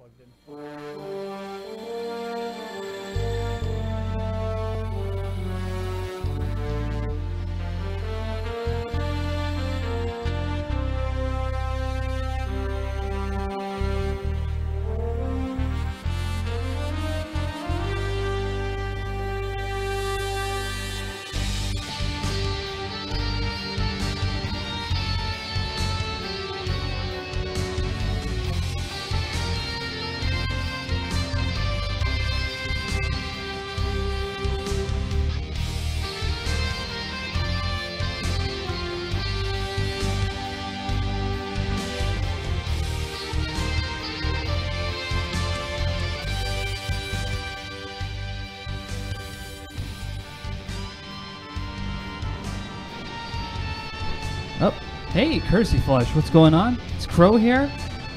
plugged in. Oh, hey, Cursey Flush, what's going on? It's Crow here.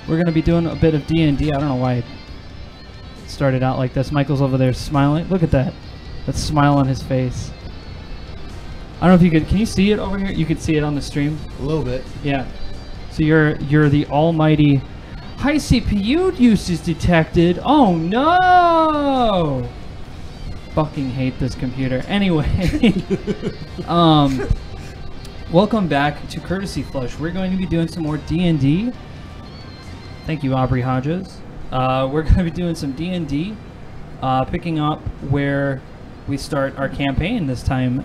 We're going to be doing a bit of D&D. I don't know why it started out like this. Michael's over there smiling. Look at that. That smile on his face. I don't know if you could... Can you see it over here? You could see it on the stream? A little bit. Yeah. So you're the almighty... High CPU use is detected. Oh, no! Fucking hate this computer. Anyway. Welcome back to Courtesy Flush. We're going to be doing some more D&D. Thank you, Aubrey Hodges. We're going to be doing some D&D, picking up where we start our campaign this time,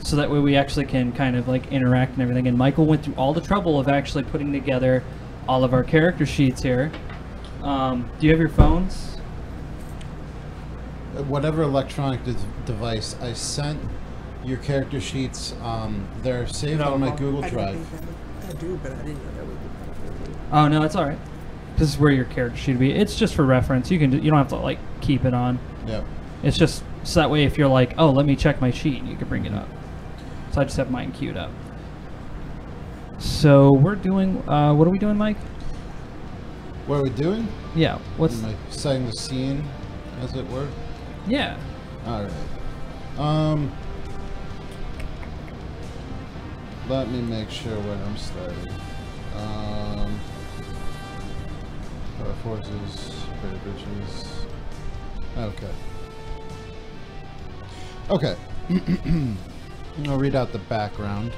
so that way we actually can kind of like interact and everything. And Michael went through all the trouble of actually putting together all of our character sheets here. Do you have your phones? Whatever electronic device, I sent your character sheets. They're saved on my Google Drive. I do, but I didn't know that would be. Oh no, it's all right. This is where your character sheet would be. It's just for reference. You don't have to like keep it on. Yep. It's just so that way if you're like, oh, let me check my sheet, you can bring it up. So I just have mine queued up. So we're doing. What are we doing, Mike? What are we doing? Yeah. What's? Am I setting the scene, as it were? Yeah. All right. Let me make sure when I'm starting. Power forces, greater bridges. Okay. Okay. I'll read out the background.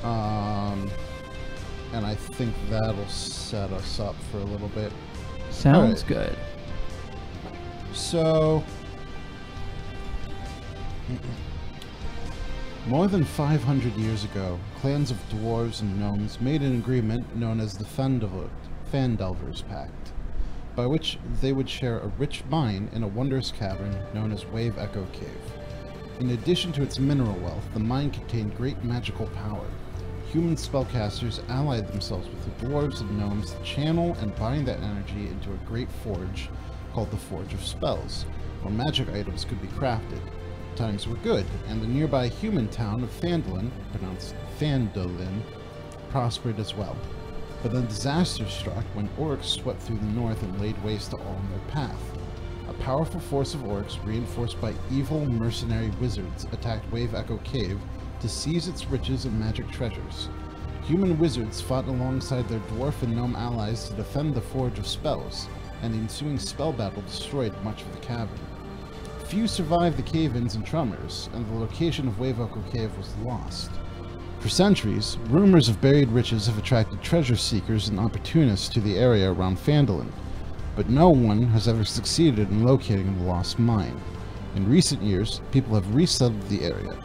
And I think that'll set us up for a little bit. Sounds All right. good. So, more than 500 years ago, clans of dwarves and gnomes made an agreement known as the Phandelver's Pact, by which they would share a rich mine in a wondrous cavern known as Wave Echo Cave. In addition to its mineral wealth, the mine contained great magical power. Human spellcasters allied themselves with the dwarves and gnomes to channel and bind that energy into a great forge called the Forge of Spells, where magic items could be crafted. Times were good, and the nearby human town of Phandalin, pronounced Phandalin, prospered as well. But then disaster struck when orcs swept through the north and laid waste to all in their path. A powerful force of orcs, reinforced by evil mercenary wizards, attacked Wave Echo Cave to seize its riches and magic treasures. Human wizards fought alongside their dwarf and gnome allies to defend the Forge of Spells, and the ensuing spell battle destroyed much of the cavern. Few survived the cave-ins and tremors, and the location of Wave Echo Cave was lost. For centuries, rumors of buried riches have attracted treasure seekers and opportunists to the area around Phandalin, but no one has ever succeeded in locating the lost mine. In recent years, people have resettled the area.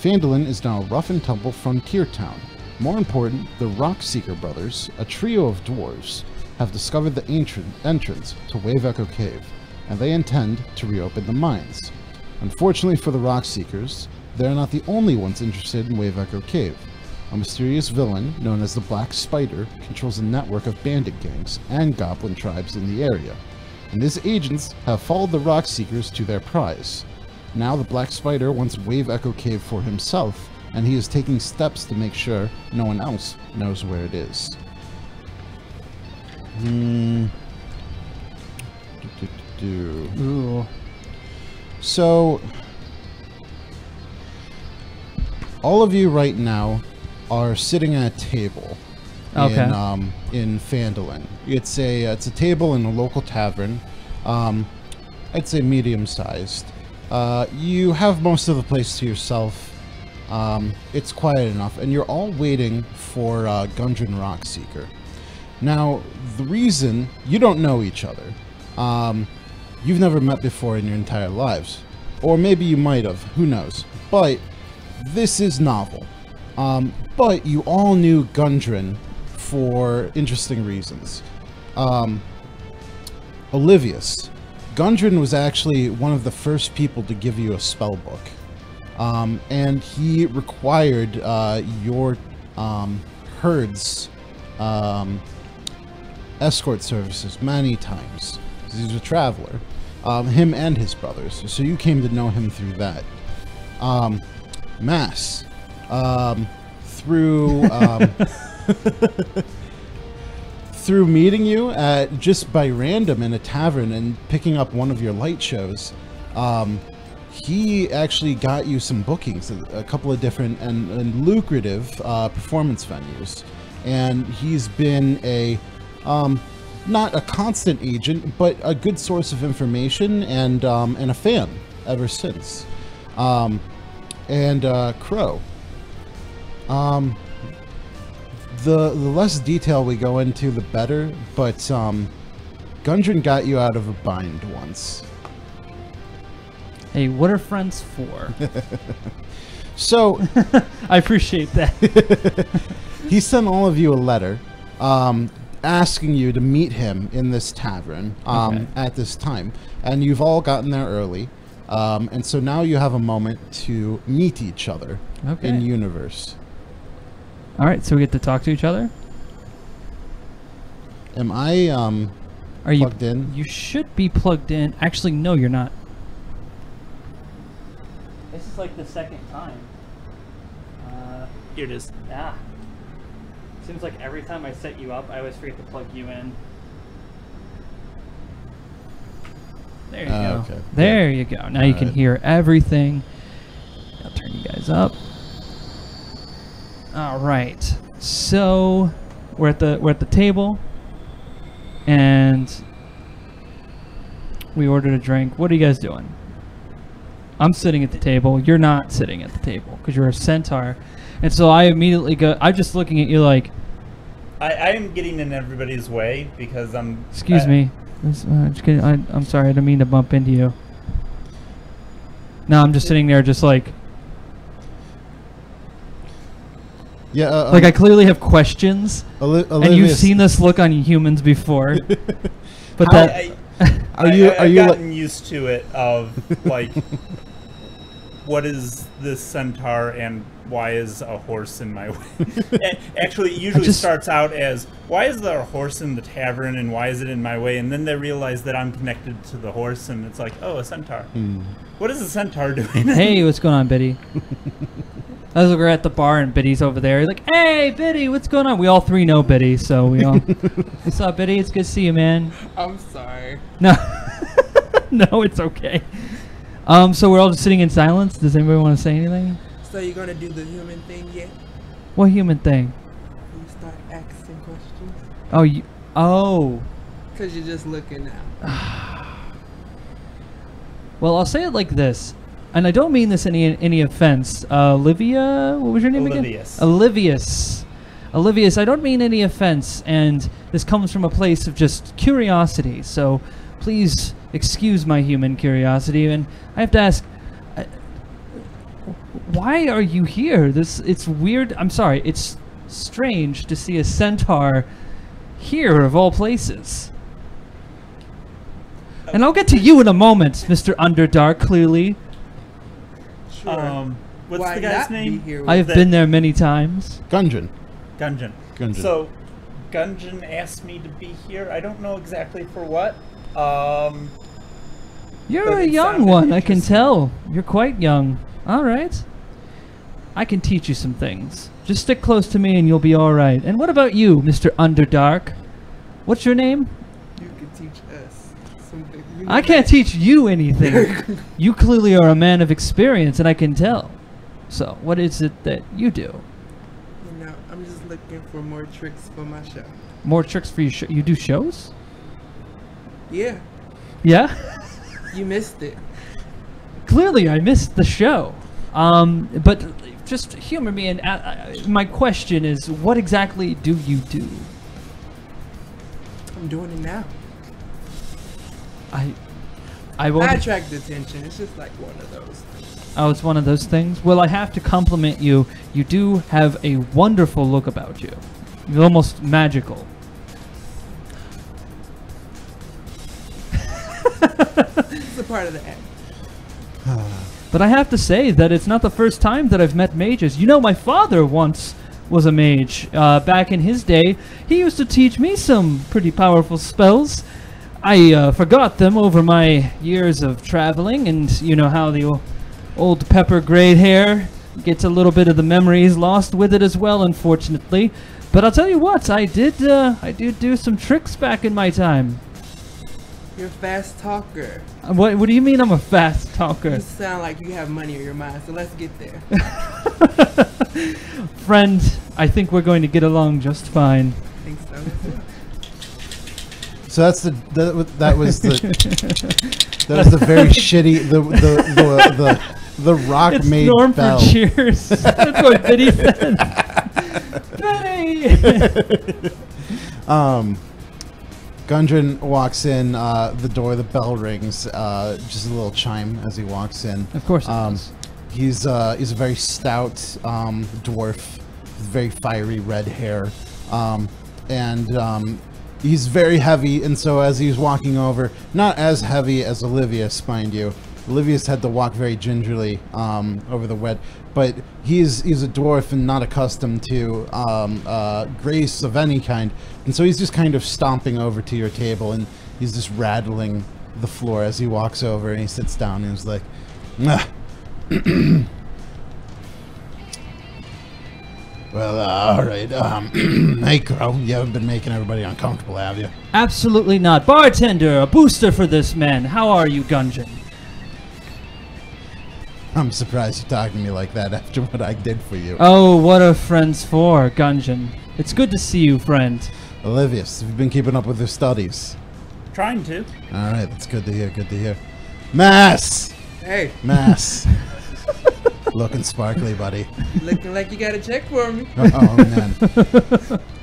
Phandalin is now a rough-and-tumble frontier town. More important, the Rockseeker brothers, a trio of dwarves, have discovered the entrance to Wave Echo Cave, and they intend to reopen the mines. Unfortunately for the Rockseekers, they are not the only ones interested in Wave Echo Cave. A mysterious villain, known as the Black Spider, controls a network of bandit gangs and goblin tribes in the area, and his agents have followed the Rockseekers to their prize. Now the Black Spider wants Wave Echo Cave for himself, and he is taking steps to make sure no one else knows where it is. Ooh. So, all of you right now are sitting at a table, Okay. in Phandalin. It's a table in a local tavern. I'd say medium-sized. You have most of the place to yourself. It's quiet enough, and you're all waiting for Gundren Rockseeker. Now, the reason you don't know each other, you've never met before in your entire lives, or maybe you might have. Who knows? But this is novel. But you all knew Gundren for interesting reasons. Olivius. Gundren was actually one of the first people to give you a spell book. And he required your herd's escort services many times. He's a traveler. Him and his brothers. So you came to know him through that. Mass. Through through meeting you just by random in a tavern and picking up one of your light shows, he actually got you some bookings at a couple of different and lucrative performance venues, and he's been a not a constant agent, but a good source of information and a fan ever since. Crow. The less detail we go into, the better, but Gundren got you out of a bind once. Hey, what are friends for? So, I appreciate that. he sent all of you a letter asking you to meet him in this tavern at this time, and you've all gotten there early, and so now you have a moment to meet each other in universe. All right, so we get to talk to each other. Am I Are you plugged in? You should be plugged in. Actually, no, you're not. This is like the second time. Here it is. Yeah. Seems like every time I set you up, I always forget to plug you in. There you go. Okay. There you go. Now you can hear everything. I'll turn you guys up. All right. So we're at the table, and we ordered a drink. What are you guys doing? I'm sitting at the table. You're not sitting at the table because you're a centaur. And so I immediately go. I'm just looking at you like. I am getting in everybody's way because I'm. Excuse me. Just kidding. I'm sorry. I didn't mean to bump into you. No, I'm just sitting there, just like. Yeah. Like I clearly have questions, and you've seen this look on humans before. But I've gotten used to it of like, what is this centaur and why is a horse in my way? Actually, it usually starts out as, why is there a horse in the tavern and why is it in my way? And then they realize that I'm connected to the horse and it's like, oh, a centaur. What is a centaur doing? Hey, what's going on, Biddy? As we're at the bar and Biddy's over there, he's like, hey, Biddy, what's going on? We all three know Biddy, so we all... What's up, Biddy? It's good to see you, man. I'm sorry. No. No, it's okay. So we're all just sitting in silence. Does anybody want to say anything? So you're gonna do the human thing yet? What human thing? You start asking questions? Oh. Cause you're just looking now. Well, I'll say it like this, and I don't mean this any offense. Olivia, what was your name again? Olivius. Olivius, I don't mean any offense, and this comes from a place of just curiosity. So please excuse my human curiosity, and I have to ask, why are you here? It's weird. I'm sorry. It's strange to see a centaur here of all places. And I'll get to you in a moment, Mr. Underdark, clearly. Sure. What's Why the guy's not be name? here with I have been there many times. Gundren. Gungeon. Gungeon. So, Gungeon asked me to be here. I don't know exactly for what. You're But a it young sounded one, I can interesting. tell. You're quite young. All right. I can teach you some things. Just stick close to me and you'll be all right. And what about you, Mr. Underdark? What's your name? You can teach us something. I can't teach you anything. You clearly are a man of experience, and I can tell. So, what is it that you do? You know, I'm just looking for more tricks for my show. More tricks for you. You do shows? Yeah, Yeah. you missed it. Clearly, I missed the show. But just humor me. And my question is, what exactly do you do? I'm doing it now. I I won't. attract attention. It's just like one of those. Oh, it's one of those things. Well, I have to compliment you. You do have a wonderful look about you. You're almost magical. It's a part of the act. But I have to say that it's not the first time that I've met mages. You know, my father once was a mage. Back in his day, he used to teach me some pretty powerful spells. I forgot them over my years of traveling, and you know how the old pepper grayed hair gets a little bit of the memories lost with it as well, unfortunately. But I'll tell you what, I did do some tricks back in my time. You're a fast talker. What do you mean I'm a fast talker? You sound like you have money on your mind, so let's get there. Friend, I think we're going to get along just fine. I think so as well. So that was the very shitty the rock It's made Norm bell. for Cheers. That's what Biddy said. Biddy! Gundren walks in, the door, the bell rings, just a little chime as he walks in. Of course it does. He's a very stout dwarf with very fiery red hair. He's very heavy, and so as he's walking over, not as heavy as Olivius, mind you. Olivius had to walk very gingerly over the wet, but he's a dwarf and not accustomed to grace of any kind, and so he's just kind of stomping over to your table, and he's just rattling the floor as he walks over, and he sits down and he's like, well, all right. Hey, Crow, you haven't been making everybody uncomfortable, have you? Absolutely not. Bartender, a booster for this man. How are you, Gungeon? I'm surprised you're talking to me like that after what I did for you. Oh, what are friends for, Gungeon? It's good to see you, friend. Olivius, have you been keeping up with your studies? Trying to. All right, that's good to hear, good to hear. Mass! Hey, Mass! Looking sparkly, buddy. looking like you got a check for me. Oh, man.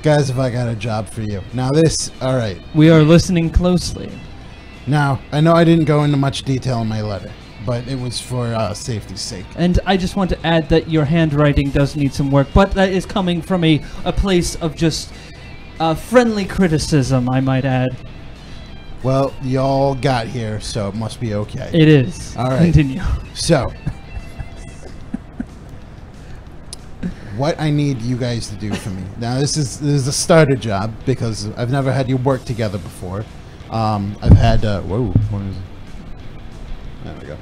Guys, if I got a job for you. Now this, all right. We are listening closely. Now, I know I didn't go into much detail in my letter, but it was for safety's sake. And I just want to add that your handwriting does need some work, but that is coming from a place of just friendly criticism, I might add. Well, y'all got here, so it must be okay. It is. All right. Continue. So, what I need you guys to do for me. Now, this is a starter job because I've never had you work together before. I've had whoa, what is it? There we go.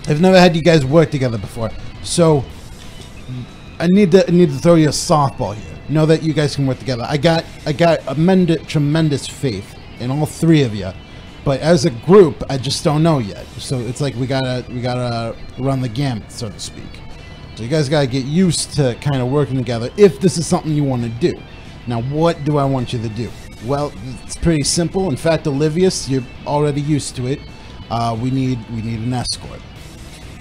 I've never had you guys work together before, so I need to throw you a softball here. Know that you guys can work together. I got tremendous faith in all three of you, but as a group, I just don't know yet. So it's like we gotta run the gamut, so to speak. So you guys gotta get used to kind of working together if this is something you want to do. Now, what do I want you to do? Well, it's pretty simple. In fact, Olivius, you're already used to it. We need an escort.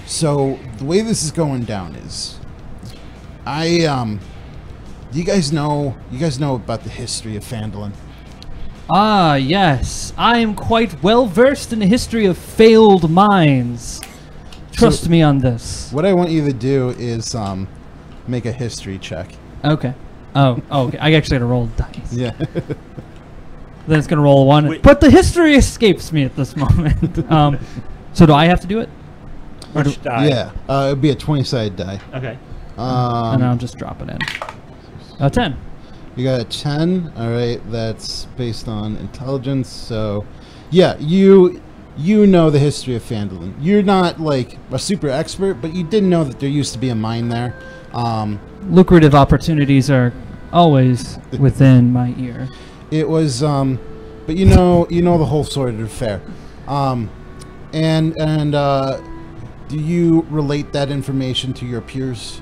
So the way this is going down is, do you guys know about the history of Phandalin? Ah, yes. I am quite well versed in the history of failed mines. Trust me on this. What I want you to do is make a history check. Okay. Oh, okay. I actually got to roll dice. Yeah. Then it's going to roll a 1. Wait. But the history escapes me at this moment. So do I have to do it? Or Which die? Yeah. It'd be a 20-sided die. Okay. And I'll just drop it in. 10. You got a 10. All right. That's based on intelligence. So, yeah, you know the history of Phandalin. You're not like a super expert, but you did know that there used to be a mine there. Lucrative opportunities are always within my ear. It was, but you know the whole sort of affair. Do you relate that information to your peers?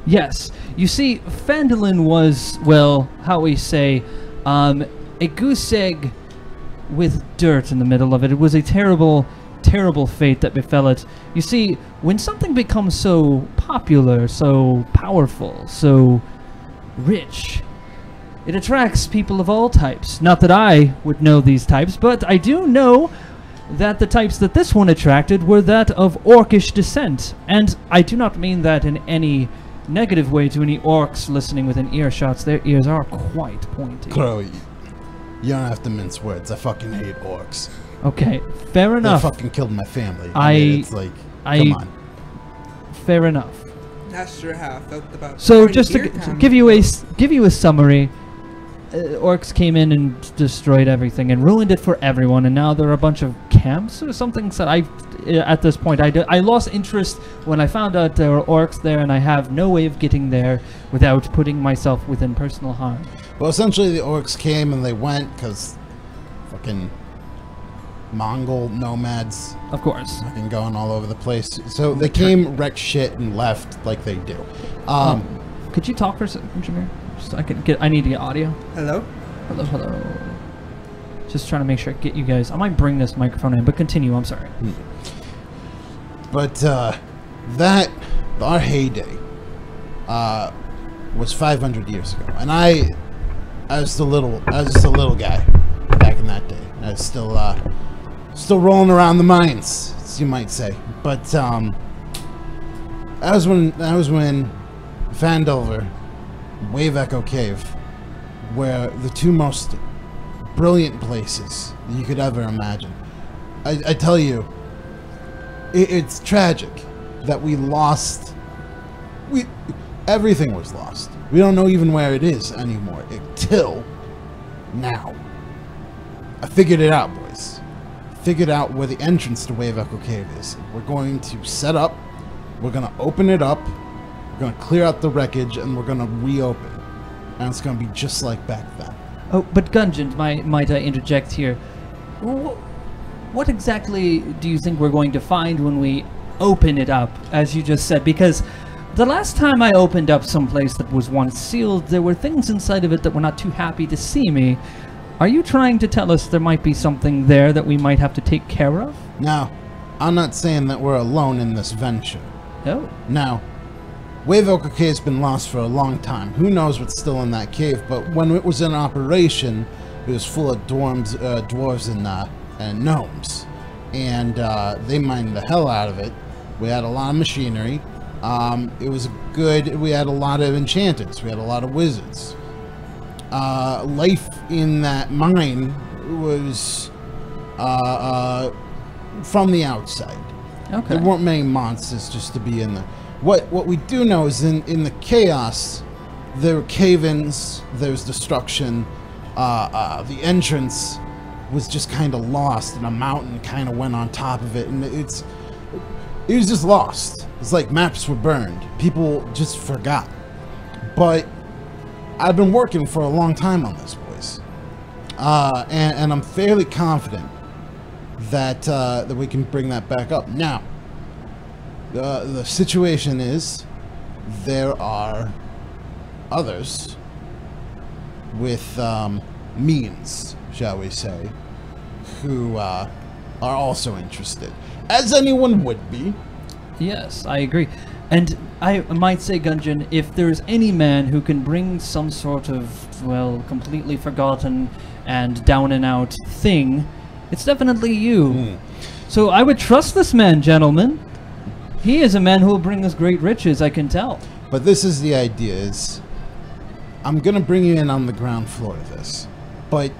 Yes. You see, Phandalin was, well, how we say, a goose egg with dirt in the middle of it. It was a terrible, terrible fate that befell it. You see, when something becomes so popular, so powerful, so rich, it attracts people of all types. Not that I would know these types, but I do know that the types that this one attracted were that of orcish descent. And I do not mean that in any negative way to any orcs listening within earshots. Their ears are quite pointy. Crow, you don't have to mince words. I fucking hate orcs. Okay, fair enough. They fucking killed my family. I mean, it's like, come on. Fair enough. Not sure how I felt about. So just to give you a summary, orcs came in and destroyed everything and ruined it for everyone, and now there are a bunch of camps or something. So at this point, I lost interest when I found out there were orcs there, and I have no way of getting there without putting myself within personal harm. Well, essentially, the orcs came and they went because fucking Mongol nomads. Of course. Fucking going all over the place. So they came, wrecked shit, and left like they do. Could you talk for a second, Jameer? Just so I need to get audio. Hello? Hello. Just trying to make sure I get you guys. I might bring this microphone in, but continue. I'm sorry. But our heyday was 500 years ago, and I was just a little guy back in that day. I was still rolling around the mines, as you might say. But that was when Phandelver, Wave Echo Cave, were the two most brilliant places you could ever imagine. I tell you, it's tragic that we lost. Everything was lost. We don't know even where it is anymore until now. I figured it out, boys. Figured out where the entrance to Wave Echo Cave is. We're going to set up. We're going to open it up. We're going to clear out the wreckage, and we're going to reopen. And it's going to be just like back then. Oh, but Gungeon, might I interject here? What exactly do you think we're going to find when we open it up, as you just said? Because the last time I opened up some place that was once sealed, there were things inside of it that were not too happy to see me. Are you trying to tell us there might be something there that we might have to take care of? Now, I'm not saying that we're alone in this venture. Oh. Now, Wave Echo Cave's been lost for a long time. Who knows what's still in that cave? But when it was in operation, it was full of dwarves and gnomes, and they mined the hell out of it. We had a lot of machinery. It was good. We had a lot of enchanters. We had a lot of wizards. Life in that mine was from the outside. Okay. There weren't many monsters just to be in there. What we do know is in the chaos, there were cave-ins, there was destruction. The entrance was just kind of lost, and a mountain kind of went on top of it, and it was just lost. It's like maps were burned. People just forgot. But I've been working for a long time on this, boys, and I'm fairly confident that we can bring that back up. Now, the situation is there are others with means, shall we say, who are also interested, as anyone would be. Yes, I agree. And I might say, Gungeon, if there's any man who can bring some sort of, well, completely forgotten and down-and-out thing, it's definitely you. So I would trust this man, gentlemen. He is a man who will bring us great riches, I can tell. But this is the idea, is I'm going to bring you in on the ground floor of this. But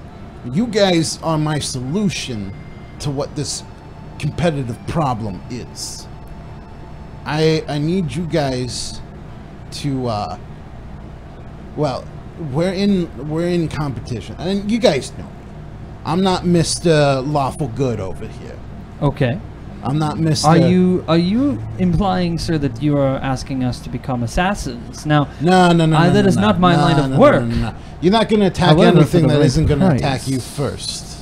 you guys are my solution to what this competitive problem is. I need you guys to, well, we're in competition. And you guys know me. I'm not Mr. Lawful Good over here. Okay. I'm not Mr. Are you implying, sir, that you are asking us to become assassins? Now, No. That is not my line of work. No. You're not going to attack However, anything that isn't going to price. attack you first.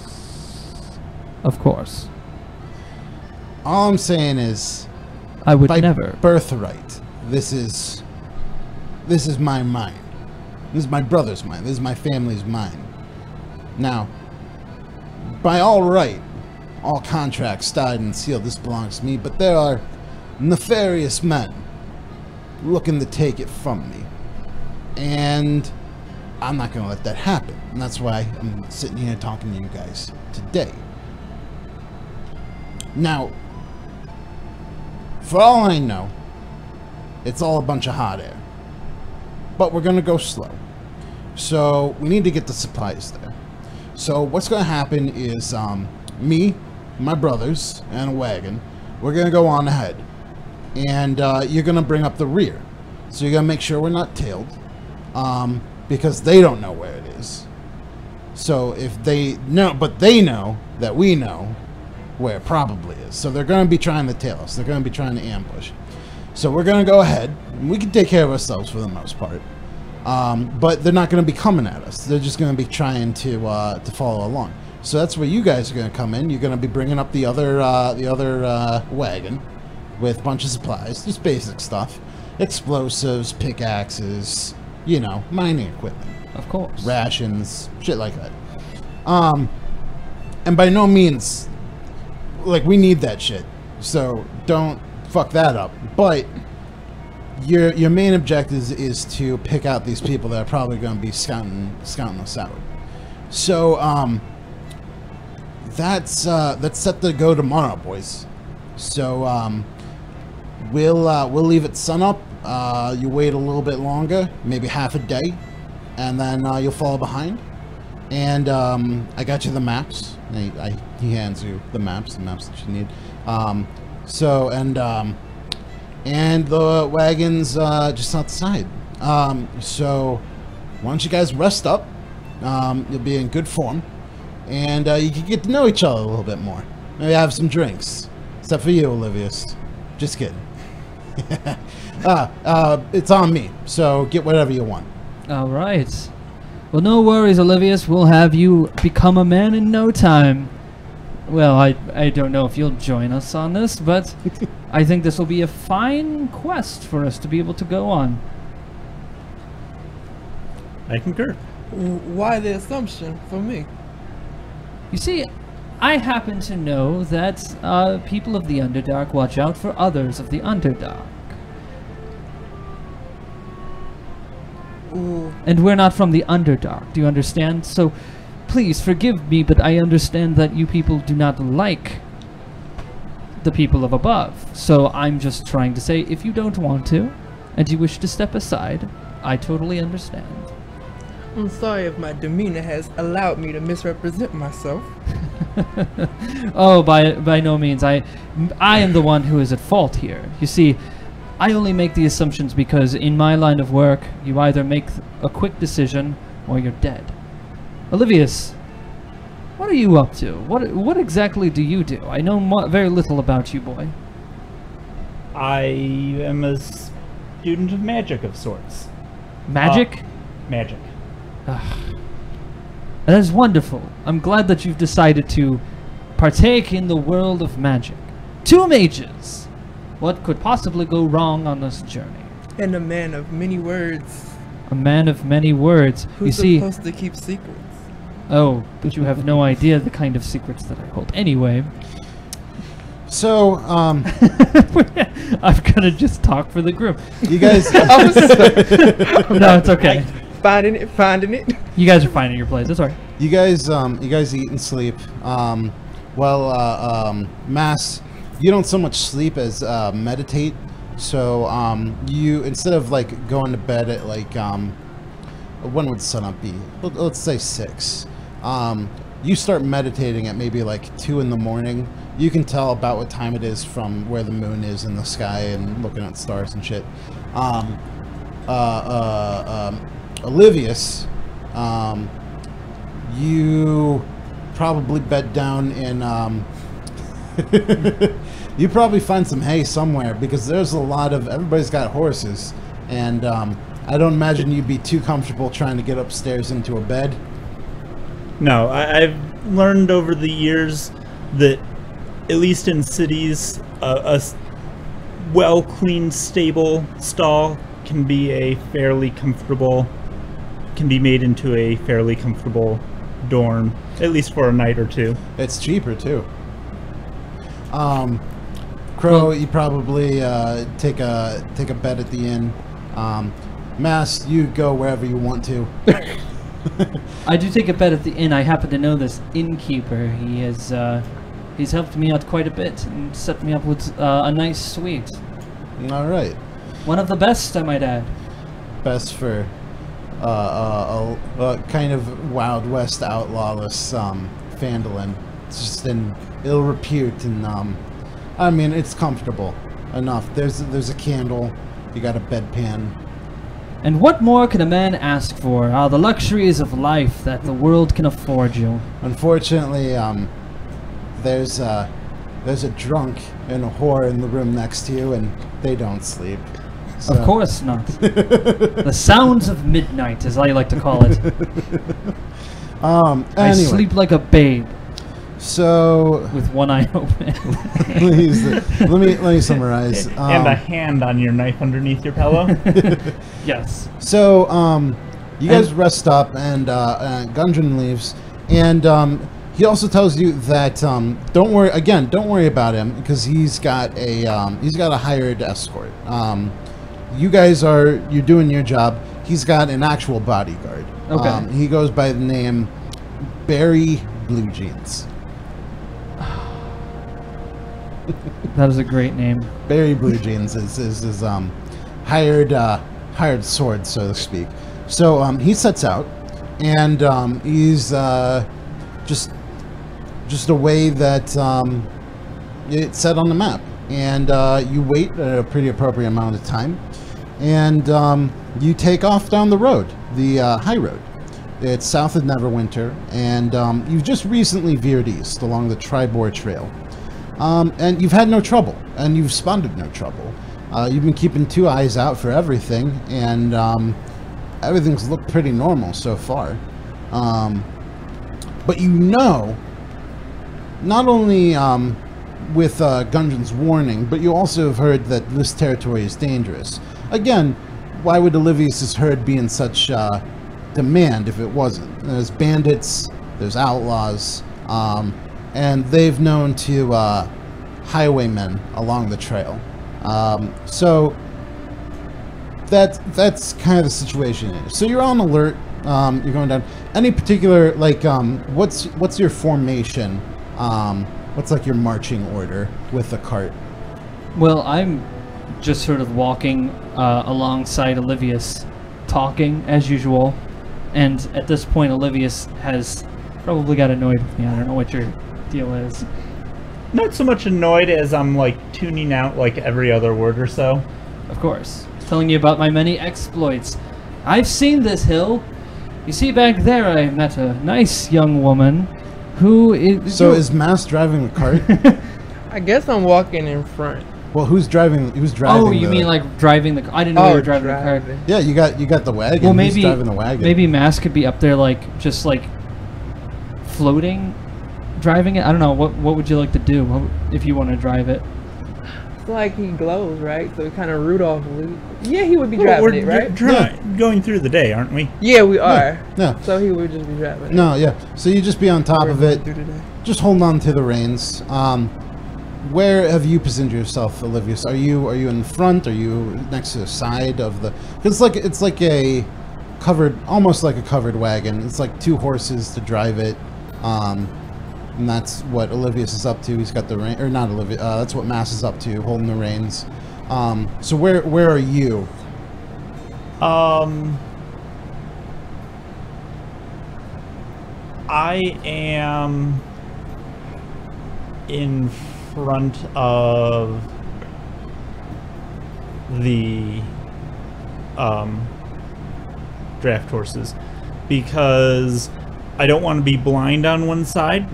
Of course. All I'm saying is, I would by never. birthright, this is This is my mine. This is my brother's mine. This is my family's mine. Now, by all right, all contracts signed and sealed, this belongs to me, but there are nefarious men looking to take it from me. And I'm not going to let that happen. And that's why I'm sitting here talking to you guys today. Now, for all I know, it's all a bunch of hot air. But we're going to go slow. So we need to get the supplies there. So what's going to happen is me, my brothers, and a wagon, we're going to go on ahead. And you're going to bring up the rear. So you're going to make sure we're not tailed. Because they don't know where it is. So if they know, but they know that we know where it probably is. So they're going to be trying to tail us. They're going to be trying to ambush. So we're going to go ahead. We can take care of ourselves for the most part. But they're not going to be coming at us. They're just going to be trying to follow along. So that's where you guys are going to come in. You're going to be bringing up the other wagon with a bunch of supplies, just basic stuff, explosives, pickaxes, you know, mining equipment, Of course. rations, shit like that. And by no means, like, we need that shit. So don't fuck that up. But your main objective is to pick out these people that are probably going to be scouting us out. So that's set to go tomorrow, boys. So we'll leave at sunup. You wait a little bit longer, maybe half a day, and then you'll fall behind. And I got you the maps. He hands you the maps that you need. And the wagon's just outside. So why don't you guys rest up? You'll be in good form, and you can get to know each other a little bit more. Maybe have some drinks. Except for you, Olivius. Just kidding. It's on me, so get whatever you want. All right. Well, no worries, Olivius. We'll have you become a man in no time. Well, I don't know if you'll join us on this, but I think this will be a fine quest for us to be able to go on. I concur. Why the assumption for me? You see, I happen to know that people of the Underdark watch out for others of the Underdark. Ooh. And we're not from the Underdark, do you understand? So, please forgive me, but I understand that you people do not like the people of above. So I'm just trying to say, if you don't want to, and you wish to step aside, I totally understand. I'm sorry if my demeanor has allowed me to misrepresent myself. Oh, by no means. I am the one who is at fault here. You see, I only make the assumptions because in my line of work, you either make a quick decision or you're dead. Olivius, what are you up to? What exactly do you do? I know very little about you, boy. I am a student of magic of sorts. Magic? Magic. That is wonderful. I'm glad that you've decided to partake in the world of magic. 2 mages! What could possibly go wrong on this journey? And a man of many words. A man of many words. Who's you see, supposed to keep secrets? Oh, but you have no idea the kind of secrets that I hold. Anyway. So, I'm gonna just talk for the group. you guys... No, it's okay. Finding it. You guys are fine at your place. That's alright. You guys eat and sleep. Mass, you don't so much sleep as meditate. So you, instead of like going to bed at like when would sunup be? Let's say 6. You start meditating at maybe like 2 in the morning. You can tell about what time it is from where the moon is in the sky and looking at stars and shit. Olivius, you probably bed down in you probably find some hay somewhere because there's a lot of, everybody's got horses, and I don't imagine you'd be too comfortable trying to get upstairs into a bed. No, I've learned over the years that, at least in cities, a well-cleaned stable stall can be made into a fairly comfortable dorm, at least for a night or two. It's cheaper too. Crow, you probably take a bed at the inn. Mass, you go wherever you want to. I do take a bed at the inn. I happen to know this innkeeper. He has he's helped me out quite a bit and set me up with a nice suite. All right. One of the best, I might add. Best for a kind of Wild West outlawless Phandalin. It's just in ill repute, and I mean, it's comfortable enough. There's a candle. You got a bedpan. And what more can a man ask for? The luxuries of life that the world can afford you. Unfortunately, there's a drunk and a whore in the room next to you, and they don't sleep. So. Of course not. The sounds of midnight, as I like to call it. Anyway. I sleep like a babe. So with one eye open. let me summarize. And a hand on your knife underneath your pillow. Yes. So you guys rest up, and Gundren leaves, and he also tells you that don't worry about him, because he's got a hired escort. You guys you're doing your job. He's got an actual bodyguard. Okay. He goes by the name Barry Blue Jeans. That is a great name. Barry Blue Jeans is his hired sword, so to speak. So he sets out, and he's just a way that it's set on the map, and you wait a pretty appropriate amount of time, and you take off down the road, the high road. It's south of Neverwinter, and you've just recently veered east along the Tribor Trail. And you've had no trouble, and you've spotted no trouble. You've been keeping two eyes out for everything, and everything's looked pretty normal so far. But you know, not only with Gundren's warning, but you also have heard that this territory is dangerous. Again, why would Olivius's herd be in such demand if it wasn't? There's bandits, there's outlaws, and they've known to highwaymen along the trail. So that's kind of the situation. So you're on alert. You're going down. Any particular, like, what's your formation? What's like your marching order with the cart? Well, I'm just sort of walking alongside Olivius, talking as usual. And at this point, Olivius has probably got annoyed with me. I don't know what your deal is. Not so much annoyed as I'm like tuning out like every other word or so. Of course. Telling you about my many exploits. I've seen this hill. You see back there I met a nice young woman who is... So is Mass driving the cart? I guess I'm walking in front. Well, who's driving? Oh, you mean like driving the? I didn't know you were driving the car. Yeah, you got the wagon. Well, maybe who's driving the wagon? Maybe Mass could be up there, like just like floating, driving it. I don't know. What would you like to do if you want to drive it? It's like he glows, right? So kind of Rudolph. Yeah, he would be driving it, right? Going through the day, aren't we? Yeah, we are. No. So he would just be driving it. No, yeah. So you just be on top of it, just holding on to the reins. Where have you positioned yourself, Olivius? Are you in front? Are you next to the side of the? Because it's like a covered, almost like a covered wagon. It's like two horses to drive it, and that's what Olivius is up to. He's got the rein, or not Olivius. That's what Mass is up to, holding the reins. So where are you? I am in front of the draft horses because I don't want to be blind on one side,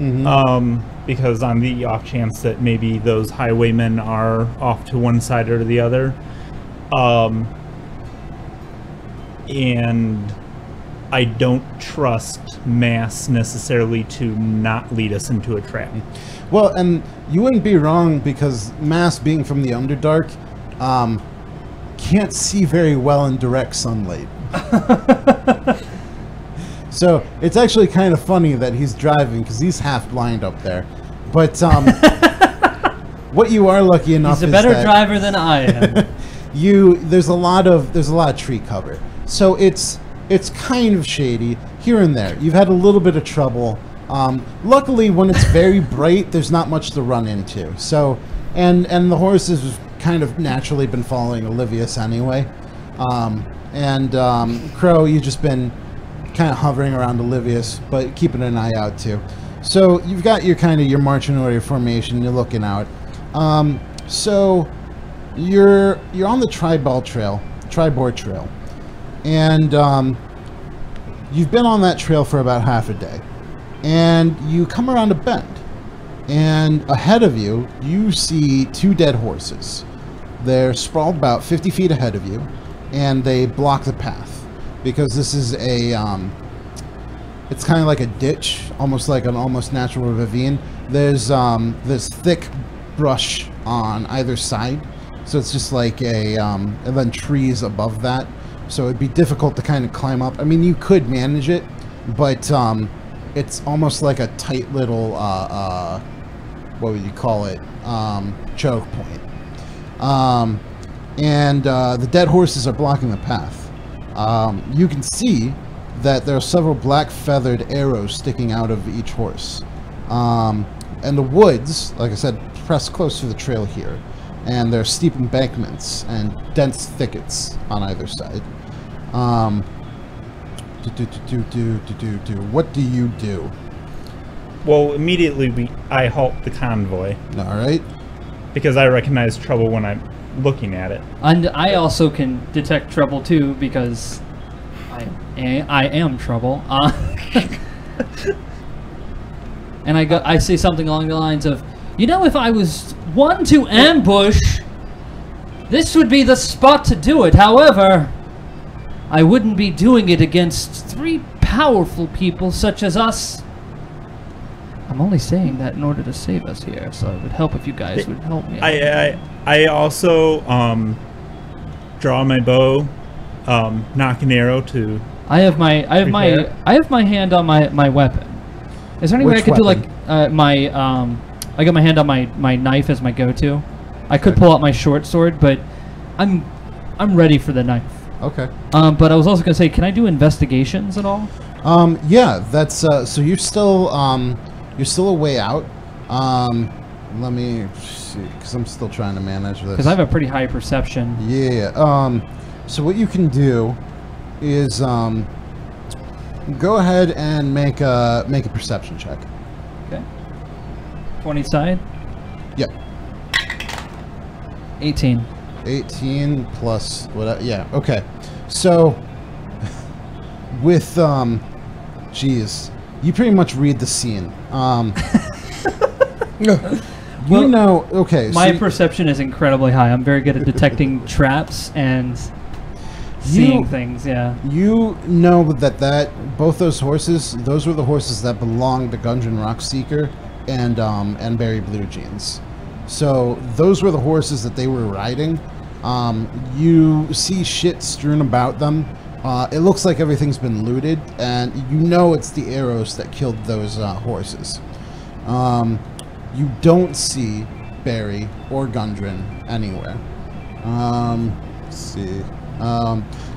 because on the off chance that maybe those highwaymen are off to one side or the other, and I don't trust Mass necessarily to not lead us into a trap. Well, and you wouldn't be wrong, because Mass, being from the Underdark, can't see very well in direct sunlight. So it's actually kind of funny that he's driving because he's half blind up there. But what you are lucky enough He's a is better that driver than I am. there's a lot of tree cover, so it's kind of shady here and there. You've had a little bit of trouble. Luckily, when it's very bright, there's not much to run into. So, and the horses have kind of naturally been following Olivius anyway. Crow, you've just been kind of hovering around Olivius, but keeping an eye out too. So you've got your marching order formation. You're looking out. So you're on the Tribord Trail, and you've been on that trail for about half a day, and you come around a bend, and ahead of you, you see two dead horses. They're sprawled about 50 feet ahead of you, and they block the path because this is a it's kind of like a ditch, almost like an almost natural ravine. There's thick brush on either side, so it's just like and then trees above that, so it'd be difficult to kind of climb up. I mean, you could manage it, but it's almost like a tight little what would you call it, choke point. The dead horses are blocking the path. You can see that there are several black feathered arrows sticking out of each horse. And the woods, like I said, press close to the trail here. And there are steep embankments and dense thickets on either side. What do you do? Well, immediately I halt the convoy. All right. Because I recognize trouble when I'm looking at it. And I also can detect trouble too because I am trouble. And I say something along the lines of, you know, if I was one to ambush, this would be the spot to do it. However, I wouldn't be doing it against three powerful people such as us. I'm only saying that in order to save us here, so it would help if you guys would help me. I also draw my bow, knock an arrow to. I have my hand on my weapon. Is there any way I could do like I got my hand on my knife as my go-to. I could pull out my short sword, but I'm ready for the knife. Okay. But I was also gonna say, can I do investigations at all? Yeah, that's so you're still a way out. Let me see, because I'm still trying to manage this. Because I have a pretty high perception. Yeah. So what you can do is go ahead and make a perception check. Okay. 20 side. Yep. 18. 18 plus what? Yeah. Okay. So with geez, you pretty much read the scene. Well, you know, okay. My so perception is incredibly high. I'm very good at detecting traps and seeing things. Yeah. You know that both those horses, those were the horses that belonged to Gundren Rockseeker and Barry Blue Jeans. So those were the horses that they were riding. You see shit strewn about them. It looks like everything's been looted, and you know it's the arrows that killed those horses. You don't see Barry or Gundren anywhere. Let's see.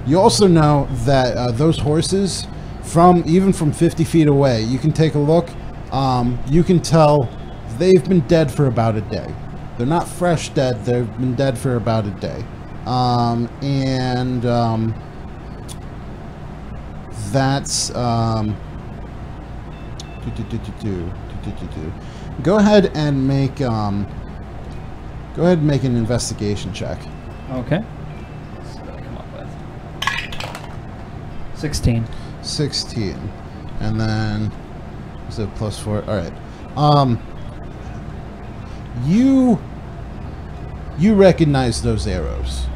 You also know that those horses, even from 50 feet away, you can take a look. You can tell they've been dead for about a day. They're not fresh dead. They've been dead for about a day. That's go ahead and make an investigation check. Okay. Let's see what I come up with. 16. 16, and then is it +4? All right. You recognize those arrows.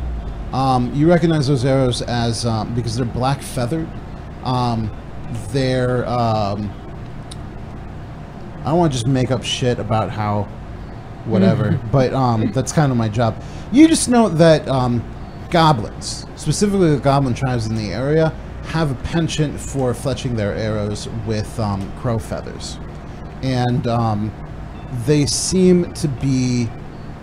You recognize those arrows as because they're black feathered. They're I don't want to just make up shit about how whatever, but that's kind of my job. You just know that goblins, specifically the goblin tribes in the area, have a penchant for fletching their arrows with crow feathers. And they seem to be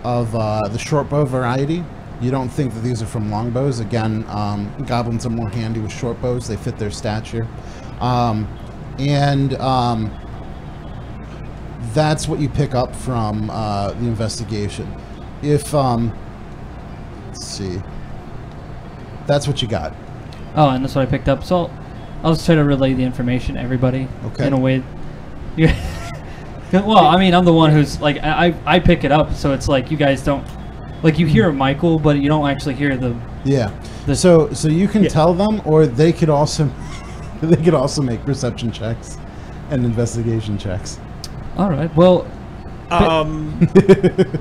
of the short bow variety. You don't think that these are from longbows. Again, goblins are more handy with short bows. They fit their stature. That's what you pick up from the investigation. If, let's see, that's what you got. Oh, and that's what I picked up. So I'll just try to relay the information to everybody in a way. Well, I mean, I'm the one who's like, I pick it up, so it's like you guys don't, like you hear Michael, but you don't actually hear the. Yeah. So you can tell them, or they could also, make perception checks and investigation checks. All right. Well,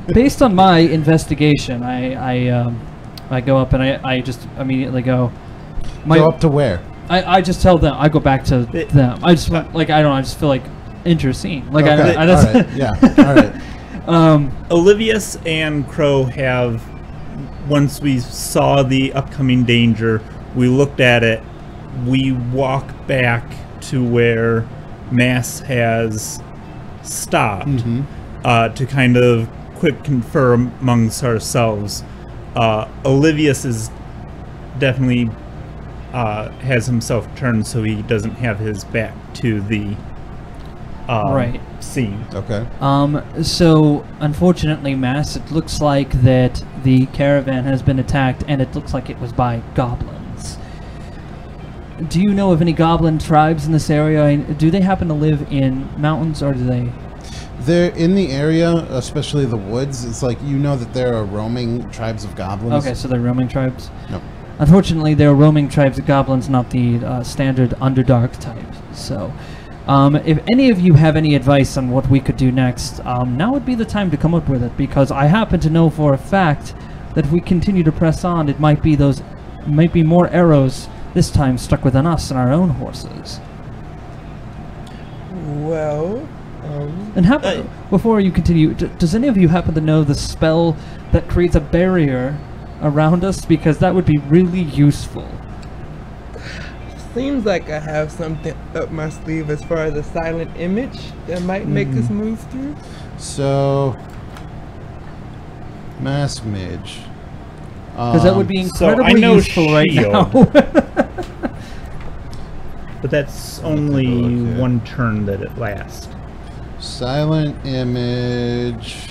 based on my investigation, I go up and I just immediately go. Go up to where? I just tell them. I go back to them. I just like I don't know. I just feel like interesting. Like okay. I just all right. Yeah. All right. Olivius and Crow have, once we saw the upcoming danger, we looked at it. We walk back to where Mass has stopped to kind of quick confer amongst ourselves. Olivius is definitely has himself turned so he doesn't have his back to the scene. Okay. So unfortunately, Mass, it looks like that the caravan has been attacked, and it looks like it was by goblins. Do you know of any goblin tribes in this area? Do they happen to live in mountains, or do they? They're in the area, especially the woods. It's like, you know that there are roaming tribes of goblins. Okay, so they're roaming tribes? No. Unfortunately, they're roaming tribes of goblins, not the standard Underdark type. So, if any of you have any advice on what we could do next, now would be the time to come up with it, because I happen to know for a fact that if we continue to press on, it might be more arrows this time stuck within us and our own horses. Well, and before you continue, does any of you happen to know the spell that creates a barrier around us? Because that would be really useful. seems like I have something up my sleeve as far as a silent image that might make us move through. So, Mass Mage. Because that would be incredibly useful right now. But that's only one turn that it lasts. Silent image.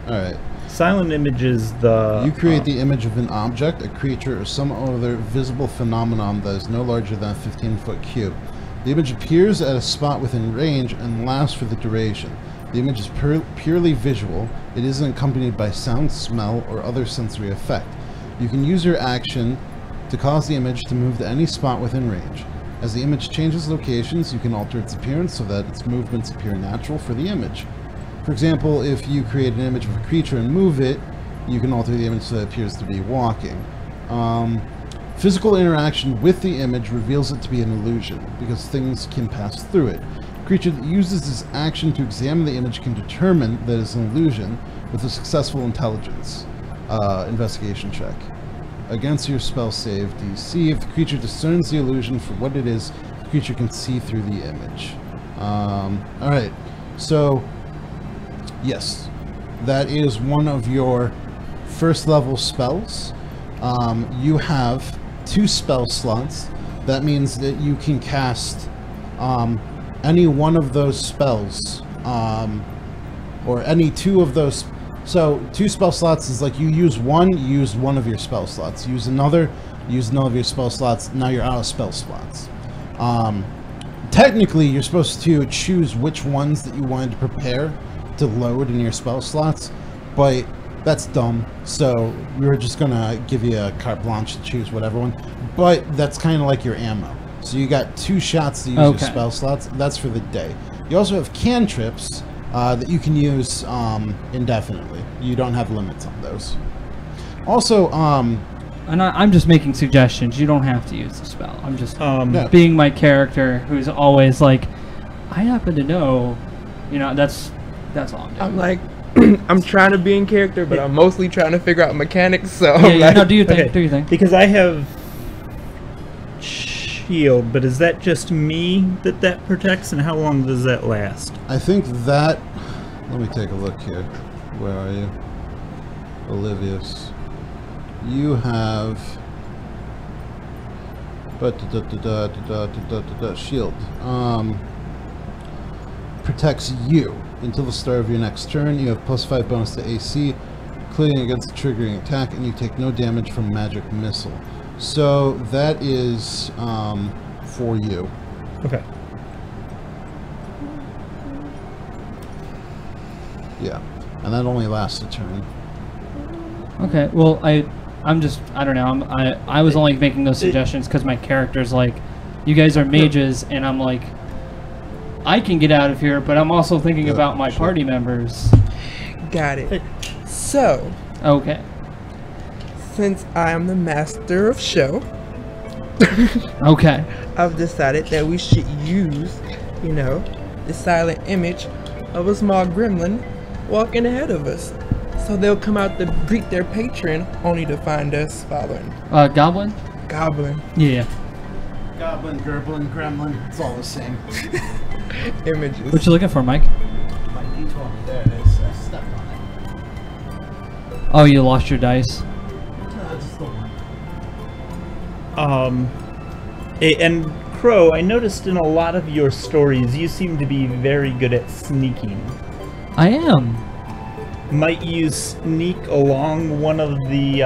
Alright. Silent image is the... You create the image of an object, a creature, or some other visible phenomenon that is no larger than a 15-foot cube. The image appears at a spot within range and lasts for the duration. The image is purely visual. It isn't accompanied by sound, smell, or other sensory effect. You can use your action to cause the image to move to any spot within range. As the image changes locations, you can alter its appearance so that its movements appear natural for the image. For example, if you create an image of a creature and move it, you can alter the image so that it appears to be walking. Physical interaction with the image reveals it to be an illusion, because things can pass through it. A creature that uses this action to examine the image can determine that it's an illusion with a successful intelligence investigation check. Against your spell save DC, if the creature discerns the illusion for what it is, the creature can see through the image. Alright, so yes, that is one of your first level spells. You have 2 spell slots. That means that you can cast any one of those spells, or any 2 of those. So 2 spell slots is like you use one of your spell slots. Use another of your spell slots. Now you're out of spell slots. Technically, you're supposed to choose which ones that you wanted to prepare to load in your spell slots, but that's dumb. So we're just gonna give you a carte blanche to choose whatever one. But that's kind of like your ammo. So you got 2 shots to use your spell slots. That's for the day. You also have cantrips that you can use indefinitely. You don't have limits on those. Also, and I'm just making suggestions. You don't have to use the spell. I'm just being my character, who's always like, I happen to know, that's That's all I'm doing. I'm like, I'm trying to be in character, but I'm mostly trying to figure out mechanics. So yeah, no, do your thing. Do your thing. Because I have shield, but is that just me that protects, and how long does that last? I think that. Let me take a look here. Where are you, Olivius? You have. But shield protects you until the start of your next turn. You have +5 bonus to AC, including against the triggering attack, and you take no damage from magic missile. So that is for you. Okay. Yeah, and that only lasts a turn. Okay. Well, I'm just, I don't know. I was only making those suggestions because my character's like, you guys are mages, and I'm like, I can get out of here, but I'm also thinking about my party members. Got it. So, Okay. since I am the master of show, Okay. I've decided that we should use, you know, the silent image of a small gremlin walking ahead of us. So they'll come out to greet their patron, only to find us following. Goblin? Goblin Yeah. Goblin, gerblin, gremlin, it's all the same. images. What you looking for, Mike? My D20, there it is. I stepped on it. Oh, you lost your dice. Just the one. And Crow, I noticed in a lot of your stories, you seem to be very good at sneaking. I am. Might you sneak along one of the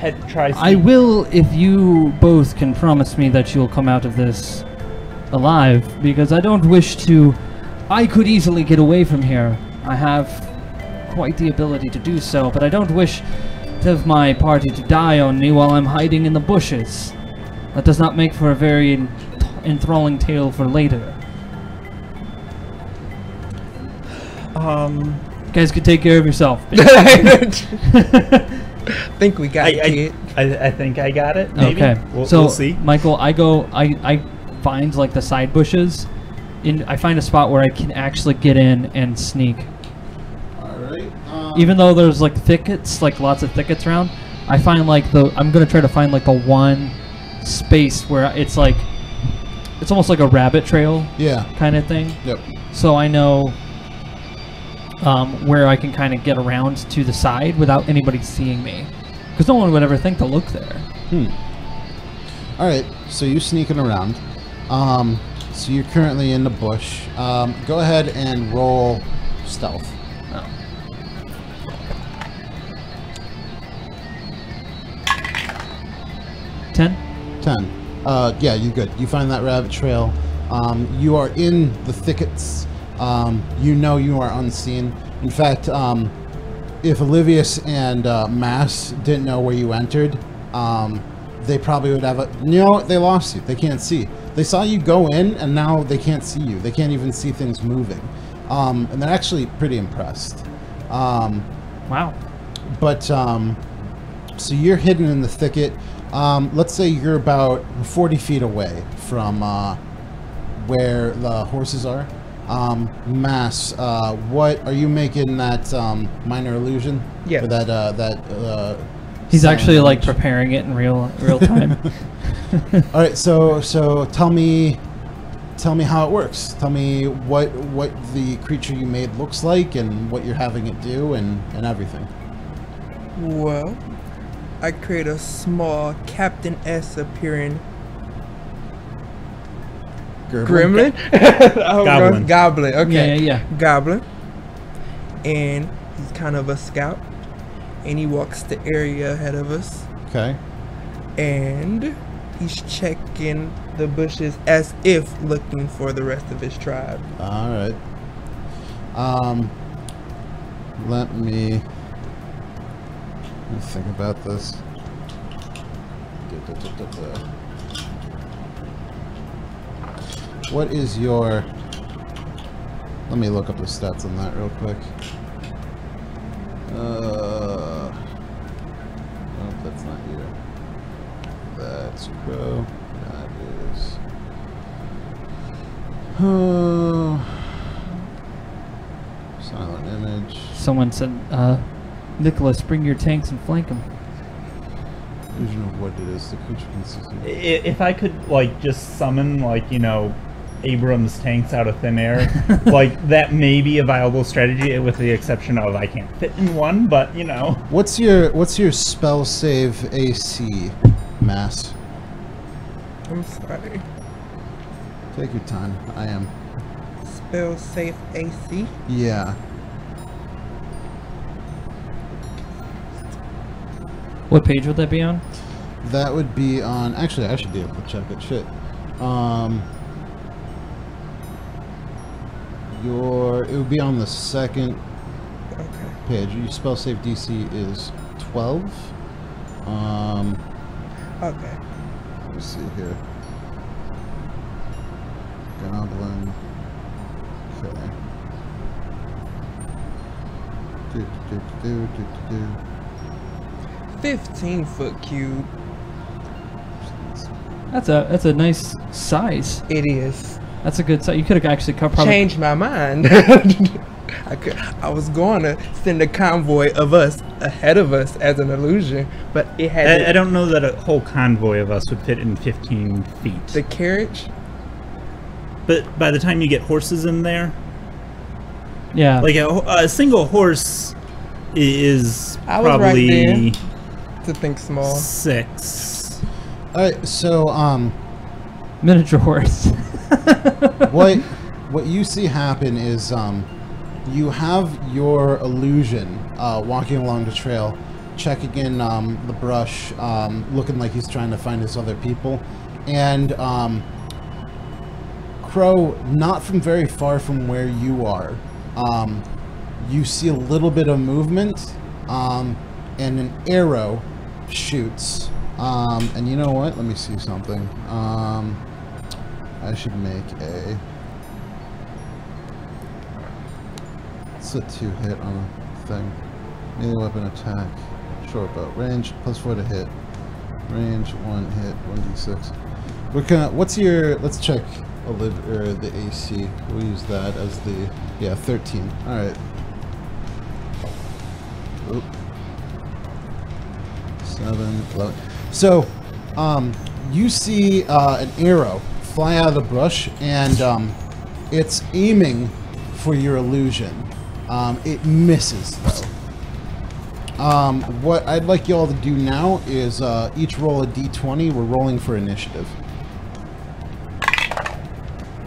I will if you both can promise me that you'll come out of this alive, because I don't wish to. I could easily get away from here. I have quite the ability to do so, but I don't wish to have my party to die on me while I'm hiding in the bushes. That does not make for a very enthralling tale for later. You guys can take care of yourself. Think we got it. I think I got it. Maybe. Okay. We'll see. Michael, I find like the side bushes. I find a spot where I can actually get in and sneak. Alright. Even though there's like thickets, like lots of thickets around, I find like I'm gonna try to find like the one space where it's like, it's almost like a rabbit trail Yeah. kind of thing. Yep. So I know where I can kind of get around to the side without anybody seeing me, because no one would ever think to look there. Alright, so you're sneaking around. So you're currently in the bush. Go ahead and roll stealth. Oh. Ten? 10. Yeah, you're good. You find that rabbit trail. You are in the thickets. You know you are unseen. In fact, if Olivius and Mass didn't know where you entered, they probably would have they lost you. They can't see. They saw you go in, and now they can't see you. They can't even see things moving. And they're actually pretty impressed. Wow. But, so you're hidden in the thicket. Let's say you're about 40 feet away from where the horses are. Mass, what are you making that minor illusion? Yeah. Or that He's actually sound like image? preparing it in real time. All right, so tell me how it works. Tell me what the creature you made looks like, and what you're having it do, and everything. Well, I create a small Captain S appearing gremlin. Goblin. Goblin. Okay. Yeah. Goblin. And he's kind of a scout. And he walks the area ahead of us. Okay. And he's checking the bushes as if looking for the rest of his tribe. All right. Let me think about this. What is your... Let me look up the stats on that real quick. Oh, that's not you. That's Crow. That is... Silent image. Someone said, Nicholas, bring your tanks and flank them. Illusion of what it is. The creature consists of... If I could, like, just summon, like, you know, Abrams tanks out of thin air, like, that may be a viable strategy, with the exception of I can't fit in one, but, you know. What's your spell save AC, Mass? I'm sorry. Take your time. I am. Spell safe AC? Yeah. What page would that be on? That would be on... Actually, I should be able to check it. Shit. It would be on the second page. Your spell save DC is 12. Okay. Let me see here. Goblin. Okay. 15-foot cube. That's a nice size. It is. That's a good size. You could have actually probably Changed my mind. I was going to send a convoy of us ahead of us as an illusion, but it had I don't know that a whole convoy of us would fit in 15 feet. the carriage. But by the time you get horses in there, Yeah. like a single horse is I was right probably To think small. 6. Alright, so, Miniature horse. what you see happen is, you have your illusion walking along the trail, checking in the brush, looking like he's trying to find his other people, and Crow, not from very far from where you are, you see a little bit of movement, and an arrow shoots. And you know what? Let me see something. I should make a... It's a 2-hit on a thing. Melee weapon attack. Short bow. Range, +4 to hit. Range, 1 hit, 1d6. We're gonna... What's your... Let's check the AC. We'll use that as the... Yeah, 13. Alright. Oop. 7, 11. So, you see an arrow fly out of the brush, and it's aiming for your illusion. It misses, though. What I'd like you all to do now is each roll a d20. We're rolling for initiative.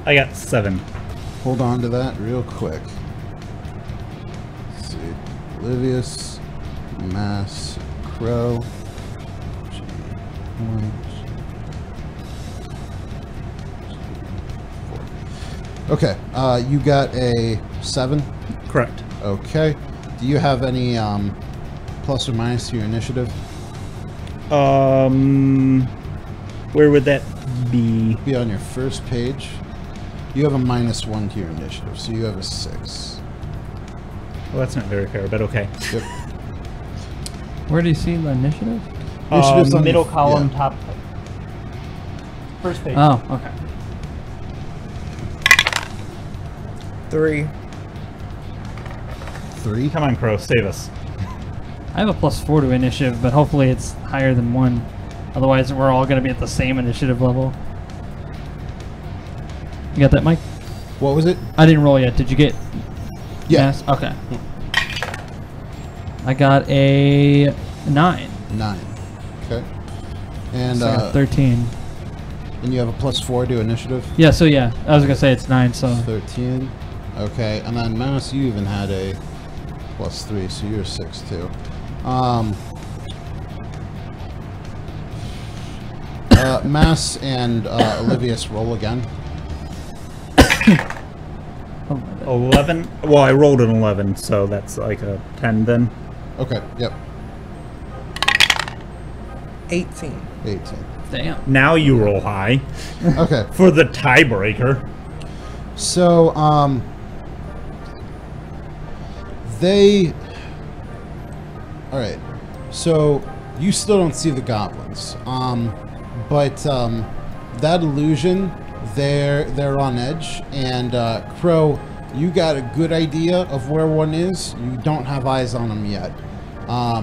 I got 7. Hold on to that real quick. Let's see. Oblivious, Mass, Crow. Okay, you got a 7? Correct. Okay. Do you have any plus or minus to your initiative? Where would that be? Be on your first page. You have a -1 to your initiative, so you have a 6. Well, that's not very fair, but okay. Yep. Where do you see the initiative? Initiative's on Middle your- column, yeah. top. First page. Oh, okay. 3. 3? Come on, Crow, save us. I have a +4 to initiative, but hopefully it's higher than 1. Otherwise, we're all going to be at the same initiative level. You got that, Mike? What was it? I didn't roll yet. Did you get? Yeah. Yes? Okay. I got a 9. 9. Okay. And So I got 13. and you have a +4 to initiative? Yeah, so yeah. I was going to say it's 9, so. 13. Okay, and then Mass, you even had a +3, so you're 6 too. Mass and Olivius roll again. Oh, my bad. 11? Well, I rolled an 11, so that's like a 10 then. Okay, yep. 18. 18. Damn. Now you roll high Okay, for the tiebreaker. so, they... Alright, so you still don't see the goblins. But that illusion, they're on edge, and Crow, you got a good idea of where one is. You don't have eyes on them yet. All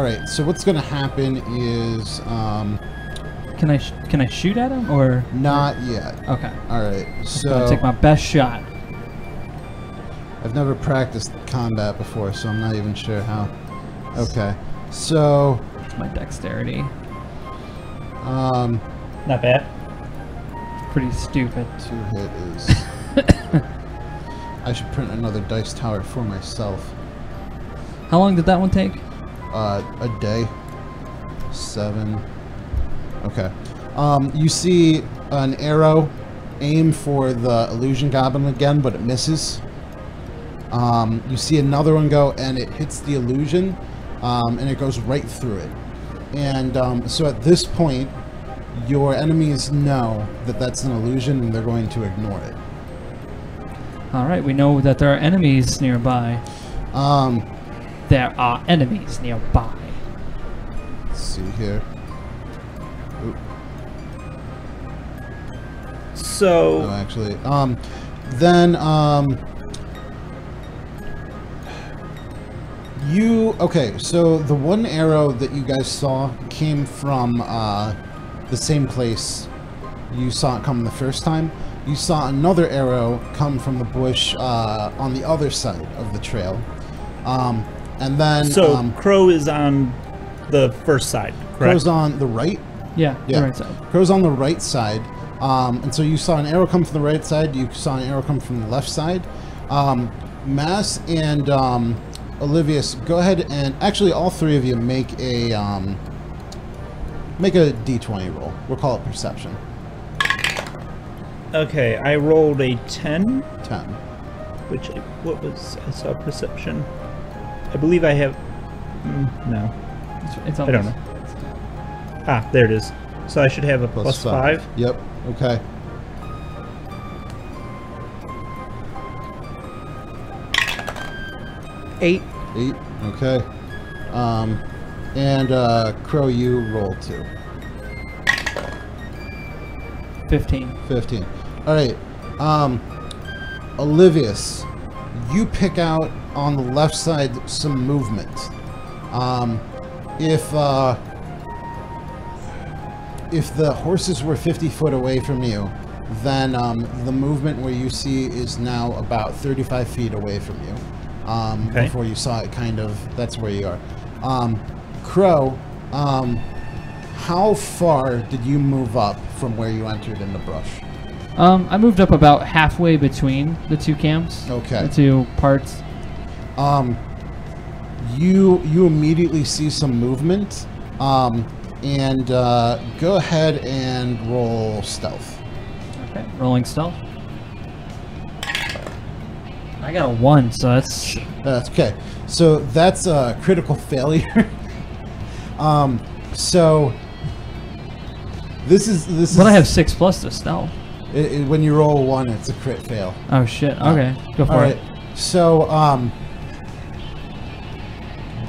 right, so what's going to happen is... Can I shoot at him, or...? Not yet. Okay. All right, so... I'm gonna take my best shot. I've never practiced combat before, so I'm not even sure how. Okay, so... It's my dexterity. Not bad. Pretty stupid. 2-hit is... I should print another dice tower for myself. How long did that one take? A day. 7. Okay. You see an arrow aim for the illusion goblin again, but it misses. You see another one go, and it hits the illusion, and it goes right through it. And so at this point, your enemies know that that's an illusion, and they're going to ignore it. All right, we know that there are enemies nearby. There are enemies nearby. Let's see here. Oop. So... No, actually. Okay, so the one arrow that you guys saw came from the same place you saw it come the first time. You saw another arrow come from the bush on the other side of the trail. And then... So, Crow is on the first side, correct? Crow's on the right? Yeah, the right side. Crow's on the right side. And so you saw an arrow come from the right side. You saw an arrow come from the left side. Mass and Olivius, go ahead and... Actually, all three of you make a D20 roll. We'll call it perception. Okay, I rolled a 10. 10. Which, what was... I saw perception. I believe I have... no. It's I don't know. Ah, there it is. So I should have a plus 5. Yep, okay. Eight, okay. And Crow, you roll 2. 15. 15. All right. Olivius, you pick out on the left side some movement. If the horses were 50 foot away from you, then the movement where you see is now about 35 feet away from you. Okay. Before you saw it, kind of, that's where you are. Crow, how far did you move up from where you entered in the brush? I moved up about halfway between the two camps. Okay. The two parts. You immediately see some movement, and go ahead and roll stealth. Okay, rolling stealth. I got a 1, so that's... That's okay. So that's a critical failure. So this is... But I have 6+ to stealth. When you roll a 1, it's a crit fail. Oh shit, okay. Go for it. So,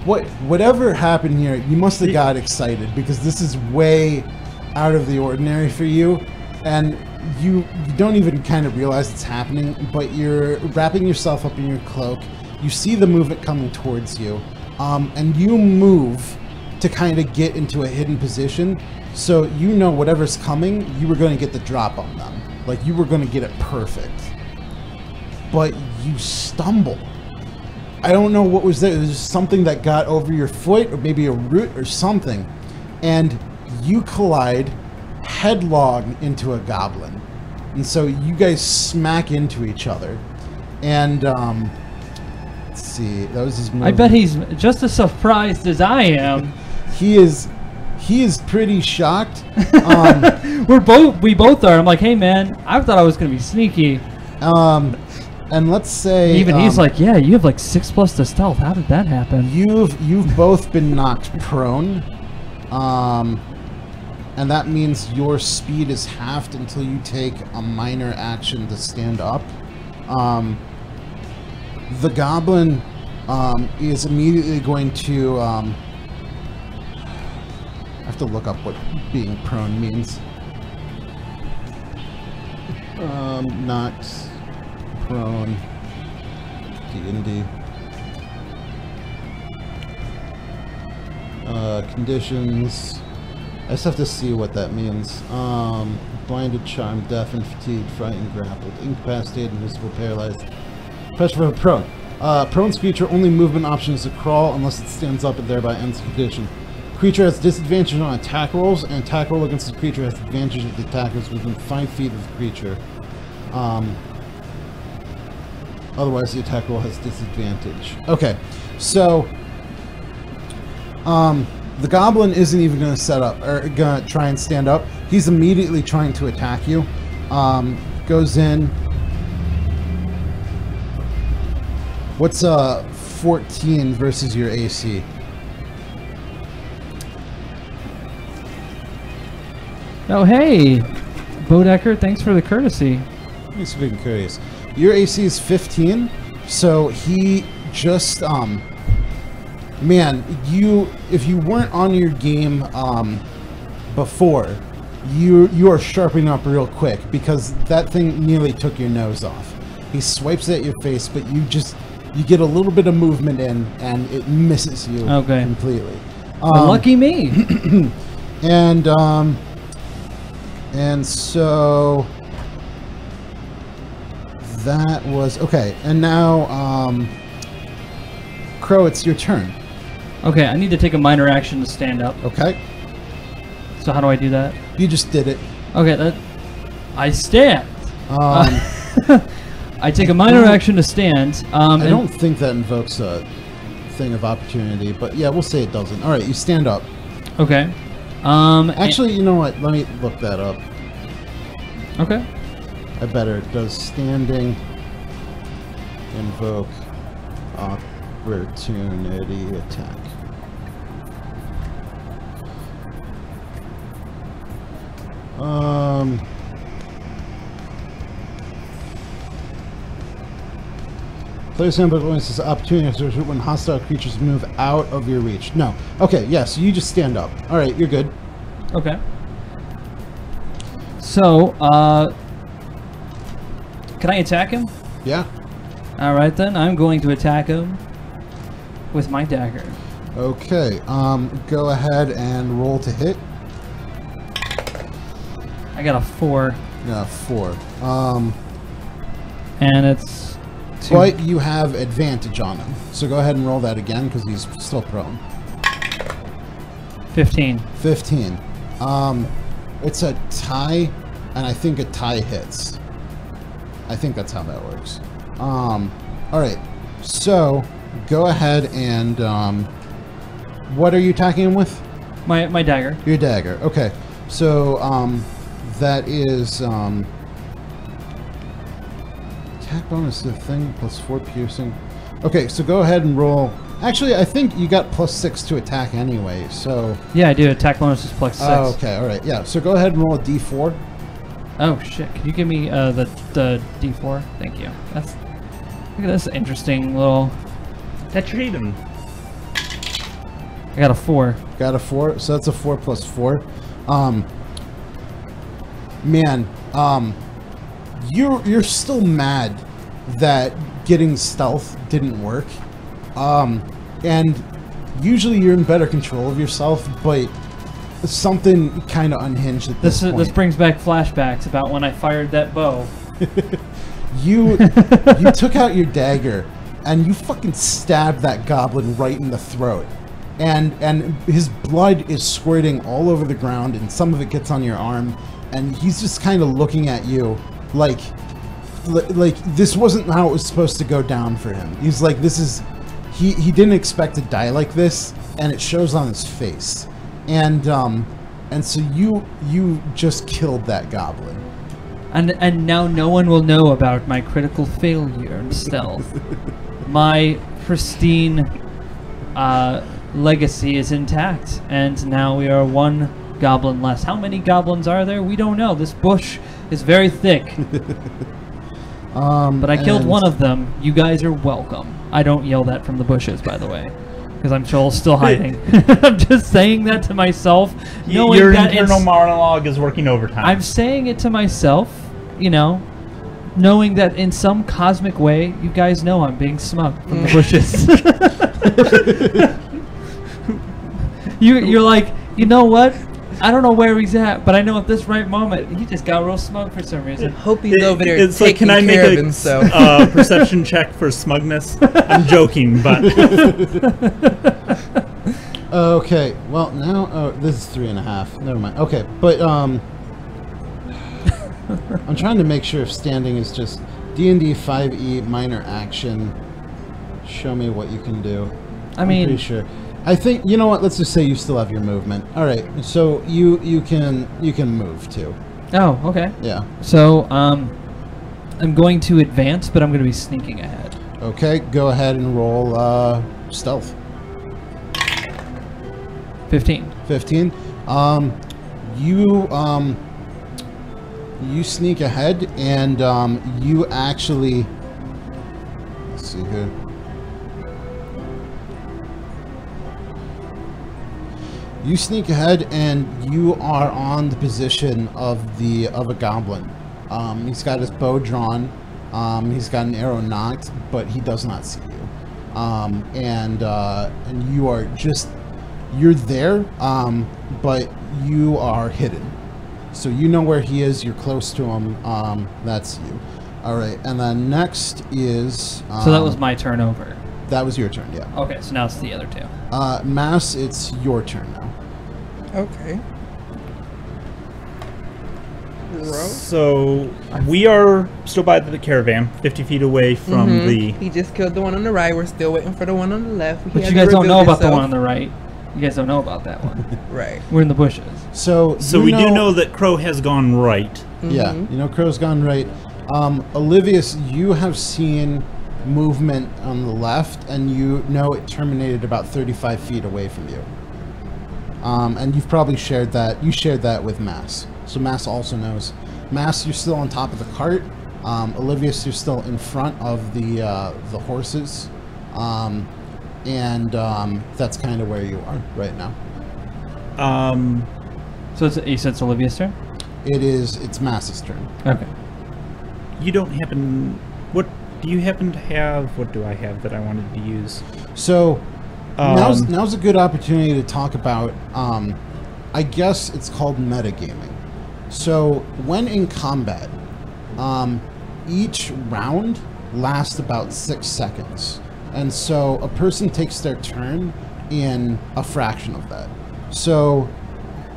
whatever happened here, you must have got excited, because this is way out of the ordinary for you, and you don't even kind of realize it's happening, but you're wrapping yourself up in your cloak. You see the movement coming towards you, and you move to kind of get into a hidden position, so you know whatever's coming, you were going to get the drop on them. Like, you were going to get it perfect. But you stumble. I don't know what was there. It was something that got over your foot, or maybe a root or something. And you collide headlong into a goblin. And so you guys smack into each other. And, let's see, that was his movement. I bet he's just as surprised as I am. He is pretty shocked. We both are. I'm like, hey man, I thought I was gonna be sneaky. And let's say even he's like, yeah, you have like 6+ to stealth. How did that happen? You've both been knocked prone, and that means your speed is halved until you take a minor action to stand up. The goblin is immediately going to. I have to look up what being prone means. Knocked, prone, D&D. Conditions. I just have to see what that means. Blinded, charmed, deafened, fatigued, frightened, grappled, incapacitated, invisible, paralyzed. Petrified, prone. Prone's creature only movement option is to crawl unless it stands up and thereby ends the condition. Creature has disadvantage on attack rolls, and attack roll against the creature has advantage if the attacker is within 5 feet of the creature. Otherwise, the attack roll has disadvantage. Okay, so the goblin isn't even going to set up or going to try and stand up. He's immediately trying to attack you. Goes in. What's 14 versus your AC? Oh, hey, Bodecker, thanks for the courtesy. He's being curious. Your AC is 15, so he just, man, if you weren't on your game, before, you are sharpening up real quick, because that thing nearly took your nose off. He swipes at your face, but you get a little bit of movement in, and it misses you completely. Lucky me. And so that was okay. And now, Crow, it's your turn. Okay, I need to take a minor action to stand up. Okay. So how do I do that? You just did it. Okay, I stand. I take a minor action to stand. I don't think that invokes a thing of opportunity, but yeah, we'll say it doesn't. All right, you stand up. Okay. Actually, you know what? Let me look that up. Okay. I better. Does standing invoke opportunity attack? Player's Handbook only says opportunity when hostile creatures move out of your reach. No. Okay, yeah, so you just stand up. Alright, you're good. Okay. So, can I attack him? Yeah. Alright then, I'm going to attack him with my dagger. Okay, go ahead and roll to hit. I got a 4. Yeah, 4. And it's 2. But you have advantage on him. So go ahead and roll that again, because he's still prone. 15. 15. It's a tie, and I think a tie hits. I think that's how that works. Alright. So, go ahead and, what are you attacking him with? My dagger. Your dagger. Okay. So, that is, attack bonus to the thing, plus 4 piercing. Okay, so go ahead and roll. Actually, I think you got plus 6 to attack anyway, so... Yeah, I do. Attack bonus is plus 6. Oh, okay, alright, yeah. So go ahead and roll a d4. Oh, shit. Can you give me the d4? Thank you. Look at this interesting little... That treat him. I got a 4. Got a 4, so that's a 4 plus 4. Man, you're still mad that getting stealth didn't work. And usually you're in better control of yourself, but something kind of unhinged at this point. This brings back flashbacks about when I fired that bow. You took out your dagger and you fucking stabbed that goblin right in the throat. And his blood is squirting all over the ground, and some of it gets on your arm, and he's just kind of looking at you like this wasn't how it was supposed to go down for him. He's like, he didn't expect to die like this, and it shows on his face. And so you just killed that goblin. And now no one will know about my critical failure in stealth. My pristine legacy is intact, and now we are 1 goblin less. How many goblins are there? We don't know. This bush is very thick. But I killed one of them. You guys are welcome. I don't yell that from the bushes, by the way, because I'm still hiding. I'm just saying that to myself. Your internal monologue is working overtime. I'm saying it to myself, you know, knowing that in some cosmic way, you guys know I'm being smug from the bushes. You're like, you know what? I don't know where he's at, but I know at this right moment, he just got real smug for some reason. Hope he's over there It's like, taking can I care make of himself. a perception check for smugness? I'm joking, but Okay, well now, oh, this is 3.5. Never mind. Okay, but I'm trying to make sure if standing is just D&D 5e minor action. Show me what you can do. I mean, I'm pretty sure. I think, you know what? Let's just say you still have your movement. All right, so you can move too. oh, okay. Yeah. So, I'm going to advance, but I'm going to be sneaking ahead. Okay, go ahead and roll stealth. 15. 15. You sneak ahead, and you actually. Let's see here. You sneak ahead, and you are on the position of a goblin. He's got his bow drawn. He's got an arrow knocked, but he does not see you. And you are just. You're there, but you are hidden. So you know where he is, you're close to him, that's you. Alright, and then next is... so that was my turn over. That was your turn, yeah. Okay, so now it's the other two. Mass, it's your turn now. Okay. so we are still by the caravan, 50 feet away from the... He just killed the one on the right. We're still waiting for the one on the left. But you guys don't know about the one on the right. You guys don't know about that one. Right. We're in the bushes. So we do know that Crow has gone right. Yeah, you know Crow's gone right. Olivius, you have seen movement on the left, and you know it terminated about 35 feet away from you. And you've probably shared that. You shared that with Mass. So Mass also knows. Mass, you're still on top of the cart. Olivius, you're still in front of the horses. And that's kind of where you are right now. So you said it's Olivia's turn? It's Mass's turn. Okay. You don't happen... What do you happen to have? What do I have that I wanted to use? So now's a good opportunity to talk about, I guess it's called metagaming. So when in combat, each round lasts about 6 seconds. And so a person takes their turn in a fraction of that. So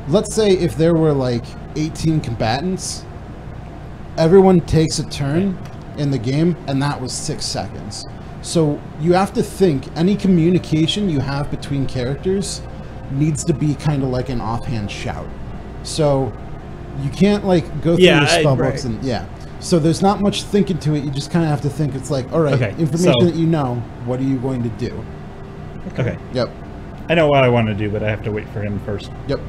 let's say if there were like 18 combatants, everyone takes a turn in the game, and that was 6 seconds. So you have to think any communication you have between characters needs to be kind of like an offhand shout. So you can't like go through your spellbooks and so there's not much thinking to it. You just kind of have to think. It's like, all right, information that you know, what are you going to do? Okay. Yep. I know what I want to do, but I have to wait for him first. Yep.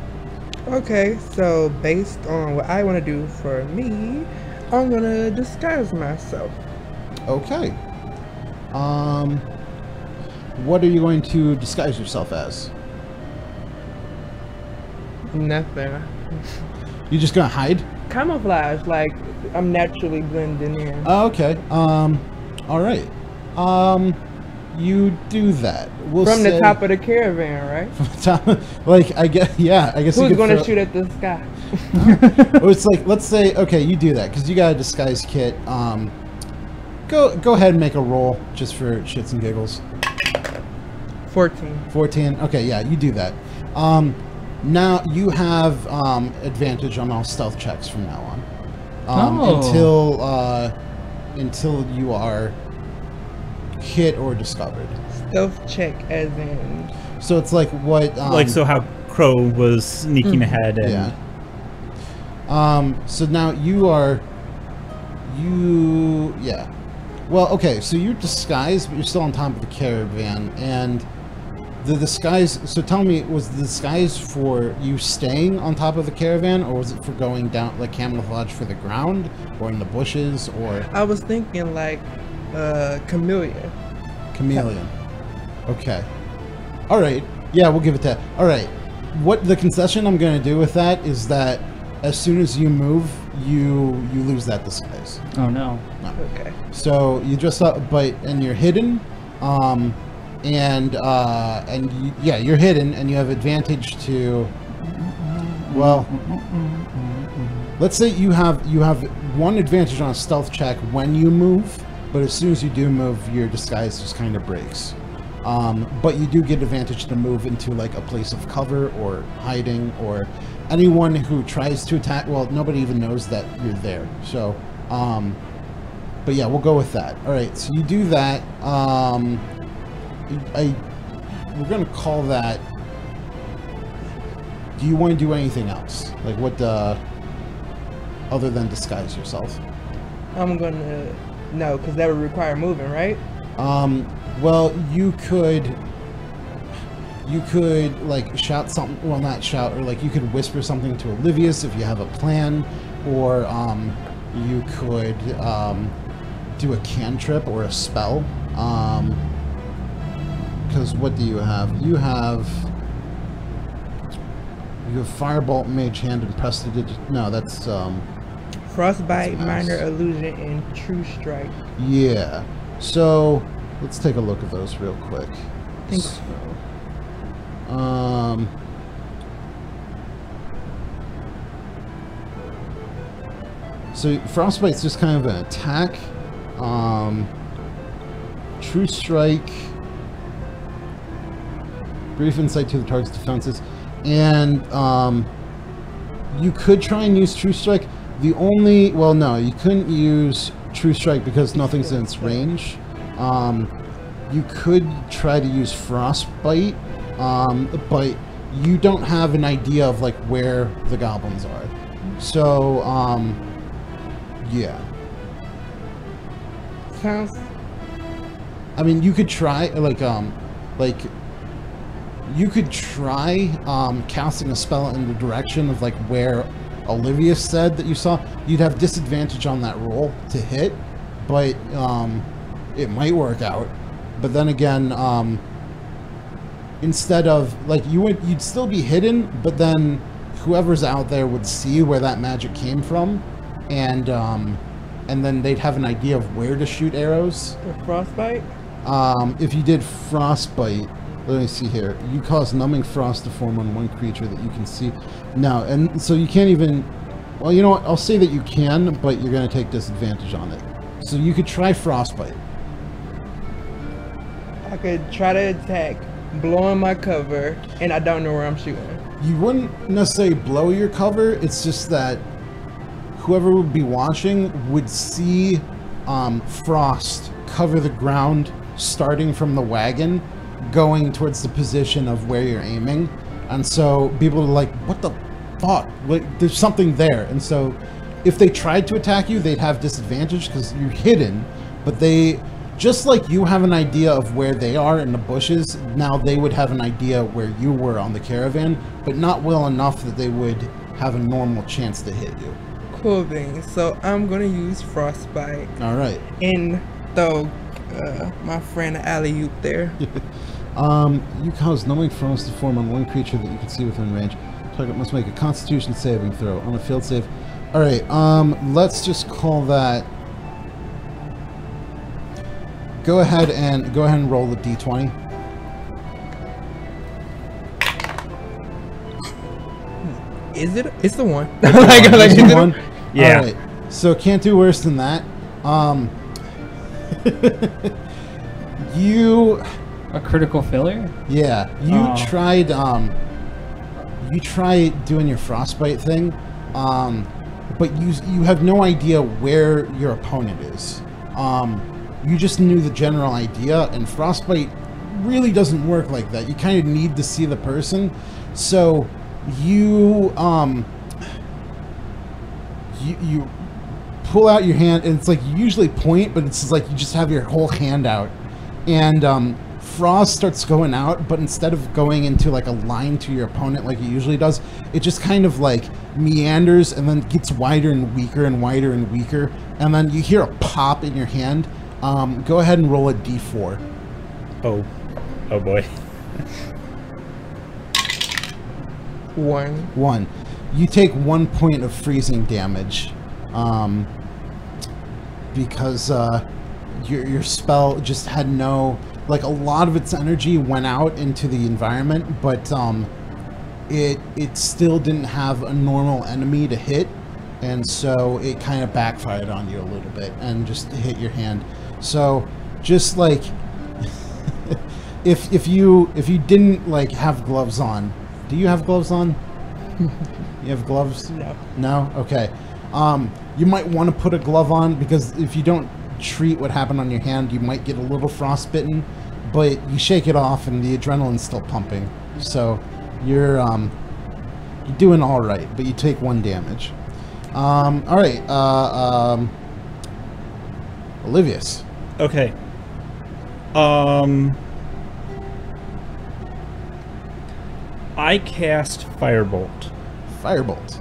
Okay, so based on what I want to do for me, I'm going to disguise myself. Okay. What are you going to disguise yourself as? Nothing. You just gonna hide? Camouflage, like I'm naturally blending in. Oh, okay. All right. You do that. We'll From say, the top of the caravan, right? From the top, like I guess, yeah. I guess. Who's you going to throw, shoot at the sky? Well, it's like, let's say, okay, you do that because you got a disguise kit. Go ahead and make a roll just for shits and giggles. 14. 14. Okay, yeah, you do that. Now you have advantage on all stealth checks from now on, until you are hit or discovered. Stealth check, as in. So it's like what? So how Crow was sneaking ahead and. Yeah. So now yeah. Well, okay. So you're disguised, but you're still on top of the caravan, and the disguise. So tell me, was the disguise for you staying on top of the caravan, or was it for going down, like camouflage for the ground, or in the bushes, or? I was thinking like chameleon. Chameleon. Okay. All right. Yeah, we'll give it that. All right. What the concession I'm going to do with that is that as soon as you move, you lose that disguise. Oh no. Okay. So you dress up, and you're hidden, you're hidden, and you have advantage to. Well, let's say you have one advantage on a stealth check when you move, but as soon as you do move, your disguise just kind of breaks. But you do get advantage to move into like a place of cover or hiding, or anyone who tries to attack. Well, nobody even knows that you're there. So, but yeah, we'll go with that. All right, so you do that. We're gonna call that. Do you want to do anything else? Like what? Other than disguise yourself? I'm gonna no, because that would require moving, right? Well, you could like shout something. Well, not shout, or like you could whisper something to Olivius if you have a plan, or you could do a cantrip or a spell. Because what do you have? You have Firebolt, Mage Hand, and Prestidigitation. No, that's Frostbite, that's Minor Illusion, and True Strike. Yeah. So let's take a look at those real quick. I think so. So Frostbite's just kind of an attack. True Strike, brief insight to the target's defenses, and you could try and use True Strike. Well, no, you couldn't use True Strike because nothing's in its range. You could try to use Frostbite, but you don't have an idea of like where the goblins are. So, yeah. Sounds. I mean, you could try you could try casting a spell in the direction of like where Olivia said that you saw. You'd have disadvantage on that roll to hit, but it might work out. But then again, instead of like you'd still be hidden, but then whoever's out there would see where that magic came from, and then they'd have an idea of where to shoot arrows. The Frostbite? If you did Frostbite, let me see here. You cause numbing frost to form on one creature that you can see. No, and so you can't even. Well, you know what? I'll say that you can, but you're going to take disadvantage on it. So you could try Frostbite. I could try to attack, blowing my cover, and I don't know where I'm shooting. You wouldn't necessarily blow your cover. It's just that whoever would be watching would see frost cover the ground, starting from the wagon, going towards the position of where you're aiming, and so people are like, "What the fuck? Like, there's something there." And so, if they tried to attack you, they'd have disadvantage because you're hidden. But they, just like you have an idea of where they are in the bushes, now they would have an idea where you were on the caravan, but not well enough that they would have a normal chance to hit you. Cool beans. So I'm gonna use Frostbite. All right. And throw my friend alley-oop there. You cause numbing frost to form on one creature that you can see within range. Target must make a Constitution saving throw on a failed save. All right. Let's just call that. Go ahead and roll the d20. Is it? It's the one. It's the one? Yeah. All right. So can't do worse than that. You. A critical failure? Yeah. You tried. You try doing your Frostbite thing, but you have no idea where your opponent is. You just knew the general idea, and Frostbite really doesn't work like that. You kind of need to see the person. So you you pull out your hand, and it's like you usually point, but it's like you just have your whole hand out, and frost starts going out, but instead of going into like a line to your opponent like it usually does, it just kind of like meanders and then gets wider and weaker and wider and weaker, and then you hear a pop in your hand. Go ahead and roll a d4. Oh boy. 1. 1. You take 1 point of freezing damage. because your spell just had no, like, a lot of its energy went out into the environment, but it still didn't have a normal enemy to hit, and so it kind of backfired on you a little bit and just hit your hand. So just like if you didn't like have gloves on, do you have gloves on? You have gloves? No. No? Okay. You might want to put a glove on, because if you don't treat what happened on your hand, you might get a little frostbitten, but you shake it off and the adrenaline's still pumping. So you're doing all right, but you take 1 damage. All right. Olivius. Okay. I cast Firebolt. Firebolt.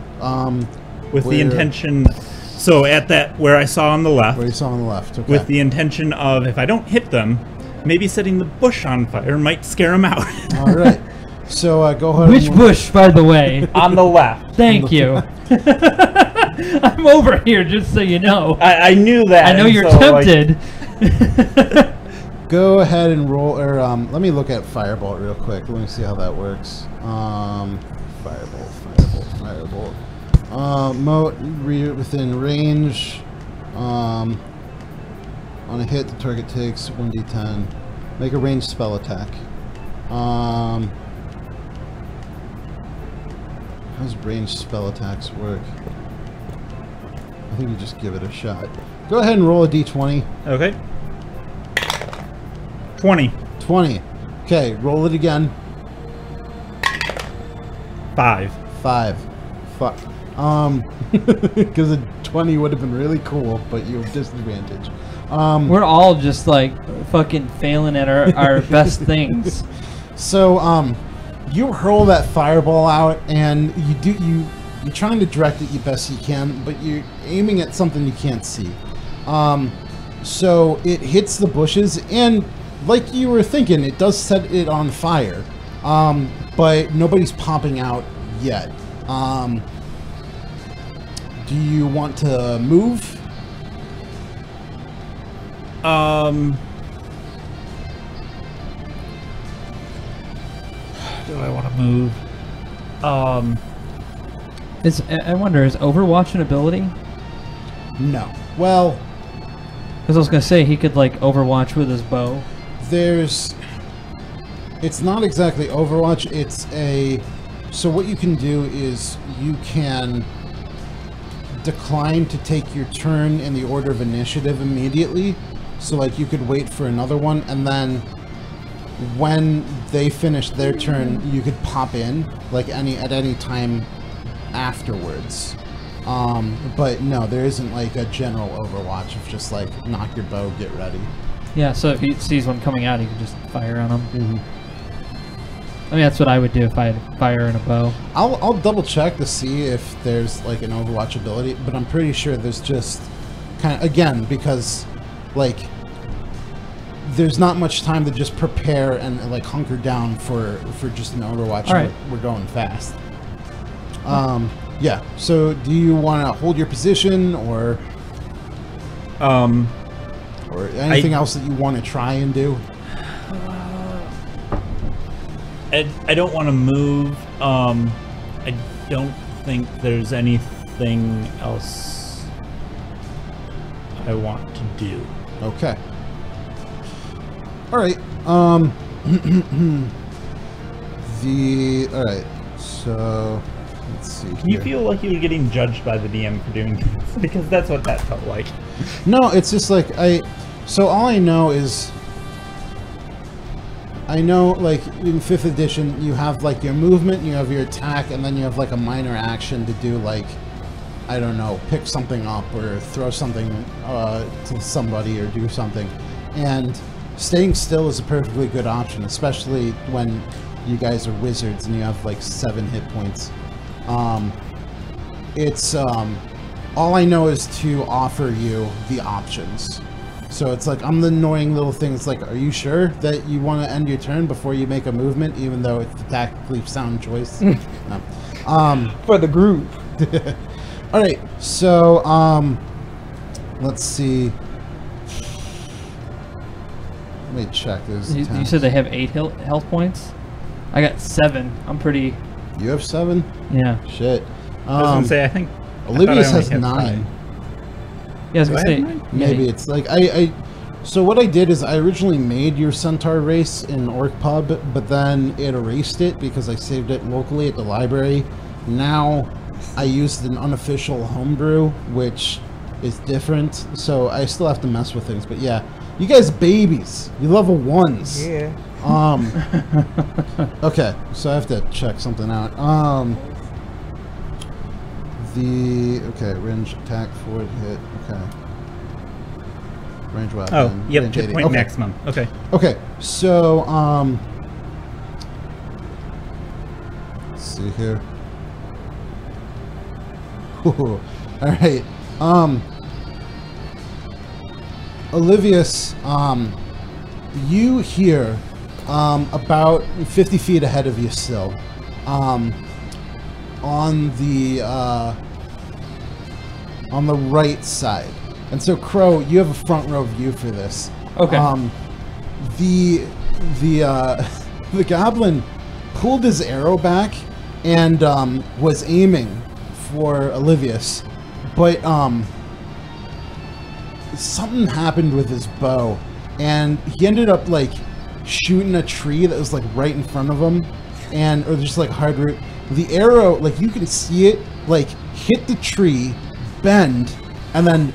With the intention, so at that where I saw on the left. Where you saw on the left. Okay. With the intention of, if I don't hit them, maybe setting the bush on fire might scare them out. All right. So go ahead. Which bush, by the way? On the left. Thank you. I'm over here, just so you know. I knew that. I know you're tempted. Go ahead and roll, or let me look at Firebolt real quick. Let me see how that works. Firebolt. Moat within range. On a hit, the target takes 1d10. Make a ranged spell attack. How's ranged spell attacks work? I think you just give it a shot. Go ahead and roll a d20. Okay. 20. 20. Okay, roll it again. 5. 5. Fuck. Because a 20 would have been really cool, but you have disadvantage. We're all just like fucking failing at our best things. So, you hurl that fireball out, and you're trying to direct it the best you can, but you're aiming at something you can't see. So it hits the bushes, and like you were thinking, it does set it on fire. But nobody's popping out yet. Do you want to move? Do I want to move? I wonder, is Overwatch an ability? No. Well, because I was gonna say he could like Overwatch with his bow. It's not exactly Overwatch. So what you can do is you can decline to take your turn in the order of initiative immediately. So like you could wait for another one, and then when they finish their turn, you could pop in like at any time afterwards. But no, there isn't like a general Overwatch of just like knock your bow, get ready. Yeah, so if he sees one coming out, he can just fire on them. Mm-hmm. I mean, that's what I would do if I had fire and a bow. I'll double check to see if there's like an Overwatch ability, but I'm pretty sure there's just kind of, again, because like there's not much time to just prepare and like hunker down for just an Overwatch. All right. We're going fast. Yeah. So do you want to hold your position or anything else that you want to try and do? I don't want to move. I don't think there's anything else I want to do. Okay. All right. All right. So let's see. Can you feel like you were getting judged by the DM for doing this? Because that's what that felt like. No, it's just like so all I know is like in 5th edition you have like your movement, you have your attack, and then you have like a minor action to do, like, I don't know, pick something up or throw something to somebody or do something. And staying still is a perfectly good option, especially when you guys are wizards and you have like 7 hit points. All I know is to offer you the options. So it's like, I'm the annoying little thing. It's like, are you sure that you want to end your turn before you make a movement, even though it's a tactically sound choice? No. For the group. All right, so let's see. Let me check. You said they have 8 health points. I got 7. I'm pretty. You have 7? Yeah. Shit. I was gonna say I think Olivius has have 9. 5. Yeah, I was gonna say Maybe it's like I. So what I did is I originally made your Centaur race in Orc Pub, but then it erased it because I saved it locally at the library. Now I used an unofficial homebrew, which is different. So I still have to mess with things, but yeah, you guys babies, you level 1s. Yeah. Okay, so I have to check something out. Range attack, forward hit. Okay. Range weapon. Oh, yep, range hit 80. point Okay. maximum. Okay. Okay, so let's see here. All right. Olivius, you hear about 50 feet ahead of you still, on the right side. And so, Crow, you have a front row view for this. Okay. The goblin pulled his arrow back and was aiming for Olivius, but something happened with his bow, and he ended up like shooting a tree that was like right in front of him, or just like hard root. The arrow, like you can see it, like hit the tree, bend, and then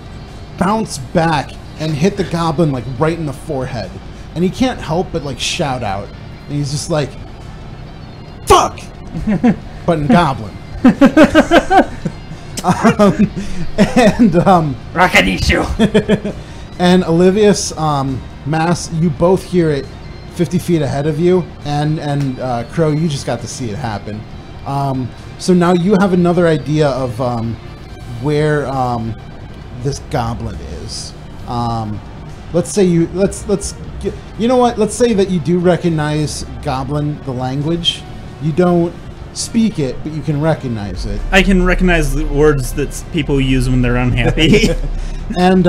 bounce back and hit the goblin like right in the forehead. And he can't help but like shout out. And he's just like, "Fuck!" but in goblin. Rakadishu. And Olivius, Mass, you both hear it 50 feet ahead of you, and Crow, you just got to see it happen. So now you have another idea of where this goblin is. Let's say you know what? Let's say that you do recognize Goblin, the language. You don't speak it, but you can recognize it. I can recognize the words that people use when they're unhappy. And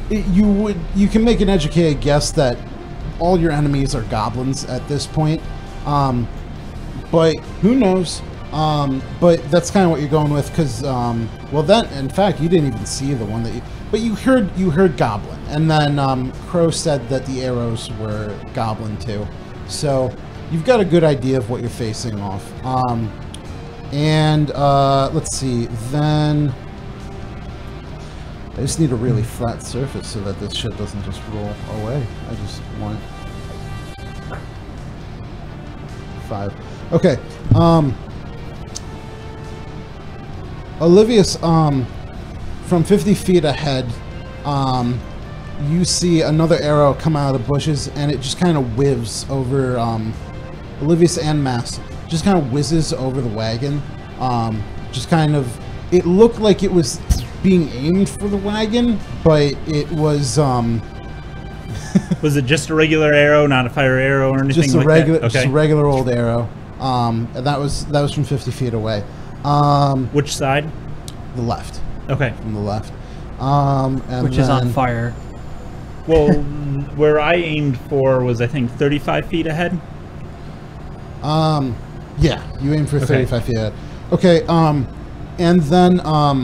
you can make an educated guess that all your enemies are goblins at this point. But who knows? But that's kind of what you're going with, because well, then in fact you didn't even see the one that but you heard goblin, and then Crow said that the arrows were goblin too. So you've got a good idea of what you're facing off. Let's see. Then I just need a really flat surface so that this shit doesn't just roll away. I just want 5. Okay. Olivius, from 50 feet ahead, you see another arrow come out of the bushes, and it just kind of whizzes over Olivius and Mass. Just kind of whizzes over the wagon. Just kind of, it looked like it was being aimed for the wagon, but it was Was it just a regular arrow, not a fire arrow or anything just a like regular, that? Okay. just a regular old arrow. And that was from 50 feet away. Which side? The left. Okay. From the left. Which is on fire. Well, where I aimed for was, I think, 35 feet ahead. Yeah, you aim for 35 feet ahead. Okay, and then, let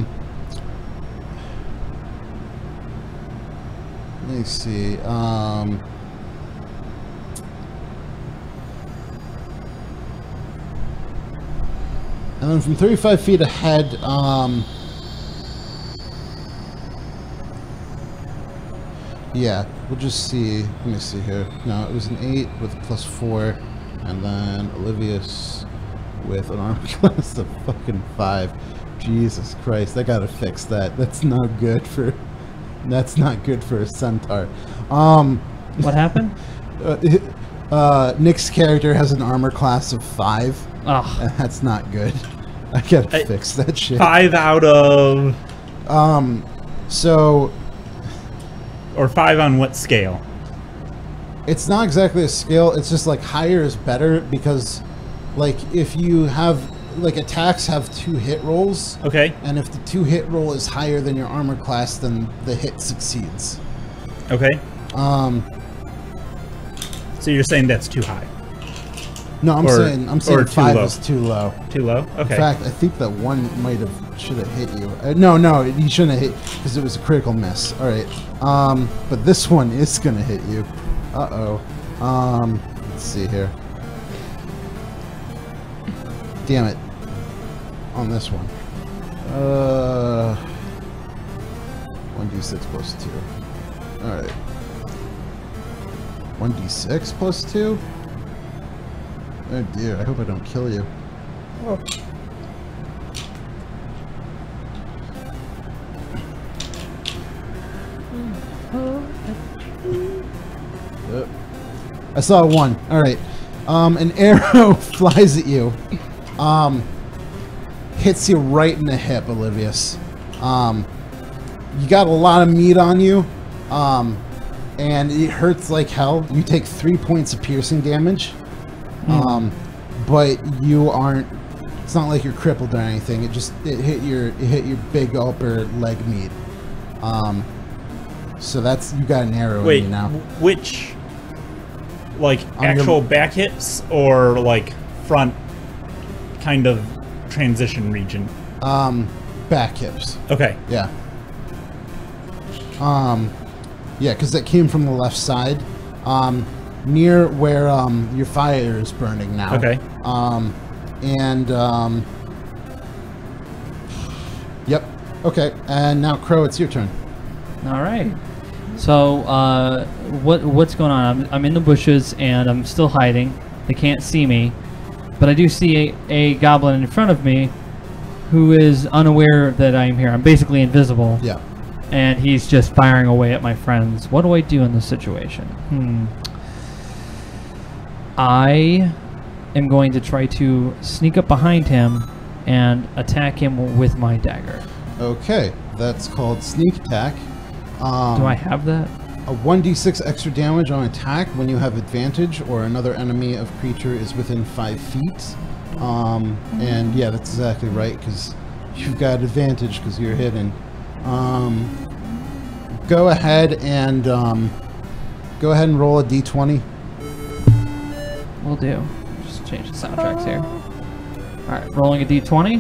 me see, and then from 35 feet ahead, yeah, we'll just see. Let me see here. No, it was an 8 with +4, and then Olivius with an armor class of fucking 5. Jesus Christ, I gotta fix that. That's not good for. That's not good for a centaur. What happened? Nick's character has an armor class of 5. Oh. And that's not good. I gotta fix that shit. 5 out of... So... Or 5 on what scale? It's not exactly a scale, it's just like higher is better, because like if you have like attacks have 2 hit rolls. Okay. And if the 2 hit roll is higher than your armor class, then the hit succeeds. Okay. So you're saying that's too high? No, I'm saying 5 is too low. Too low? Okay. In fact, I think that 1 should have hit you. No, he shouldn't have hit because it was a critical miss. All right. But this one is gonna hit you. Uh-oh. Let's see here. Damn it. On this one. 1d6 plus 2. Alright. 1d6 plus 2? Oh dear, I hope I don't kill you. Oh. I saw 1. Alright. An arrow flies at you. Hits you right in the hip, Olivius. You got a lot of meat on you. And it hurts like hell. You take 3 points of piercing damage. But you aren't, it's not like you're crippled or anything. It hit your big upper leg meat. So that's, you got an arrow in you now. Which, like, actual back hits or like front kind of transition region? Back hips. Okay. Yeah. Yeah, because it came from the left side. Near where your fire is burning now. Okay. Yep. Okay. And now, Crow, it's your turn. All right. So, what's going on? I'm in the bushes and I'm still hiding. They can't see me, but I do see a goblin in front of me, who is unaware that I'm here. I'm basically invisible. Yeah. And he's just firing away at my friends. What do I do in this situation? I am going to try to sneak up behind him and attack him with my dagger. Okay, that's called sneak attack. Do I have that? A 1d6 extra damage on attack when you have advantage or another enemy of creature is within 5 feet. And yeah, that's exactly right, because you've got advantage because you're hidden. Go ahead and roll a d20. Will do. Just change the soundtracks here. Alright, rolling a d20.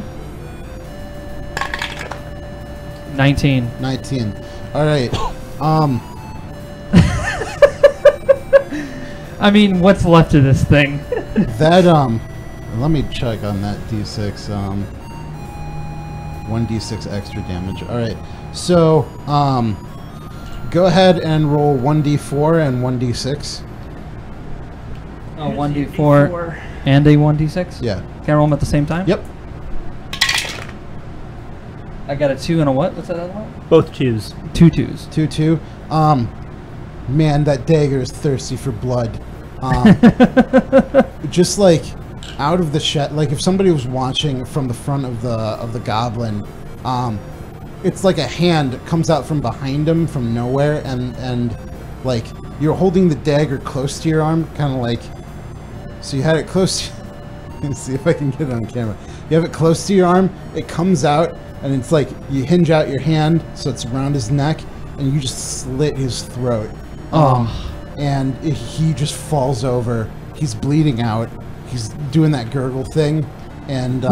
19. 19. Alright. I mean, what's left of this thing? That, let me check on that d6. 1d6 extra damage. Alright. So, go ahead and roll 1d4 and 1d6. Oh, 1d4 and a 1d6? Yeah. Can I roll them at the same time? Yep. I got a 2 and a what? What's that other one? Both 2s. 2 2s. 2 2. Man, that dagger is thirsty for blood. Just like out of the shed, like if somebody was watching from the front of the goblin, it's like a hand comes out from behind him from nowhere, and like you're holding the dagger close to your arm, kind of like. So you had it close. Let's see if I can get it on camera. You have it close to your arm. It comes out, and it's like you hinge out your hand so it's around his neck, and you just slit his throat. And he just falls over. He's bleeding out. He's doing that gurgle thing, and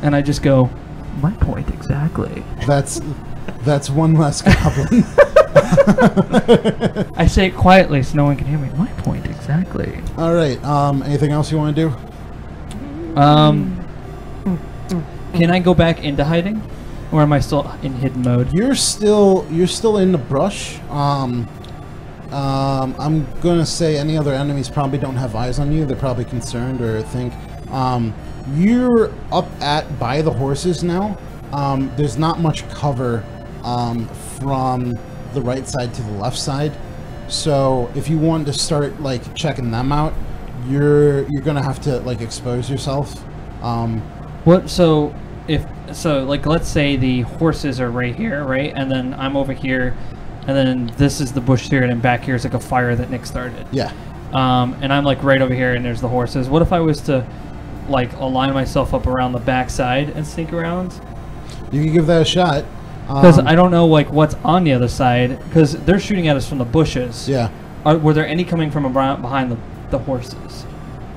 and I just go, my point exactly. That's one less goblin. I say it quietly so no one can hear me. My point exactly. All right. Anything else you want to do? Can I go back into hiding, or am I still in hidden mode? You're still in the brush. I'm gonna say any other enemies probably don't have eyes on you. They're probably concerned or think. You're up by the horses now. There's not much cover from the right side to the left side. So if you want to start like checking them out, you're gonna have to like expose yourself. Like let's say the horses are right here, right? And then I'm over here. and then this is the bush here, and then back here is like a fire that Nick started. Yeah. And I'm like right over here, and there's the horses. What if I was to like align myself up around the back side and sneak around? You can give that a shot. Because I don't know like what's on the other side, because they're shooting at us from the bushes. Yeah. Were there any coming from around behind the horses?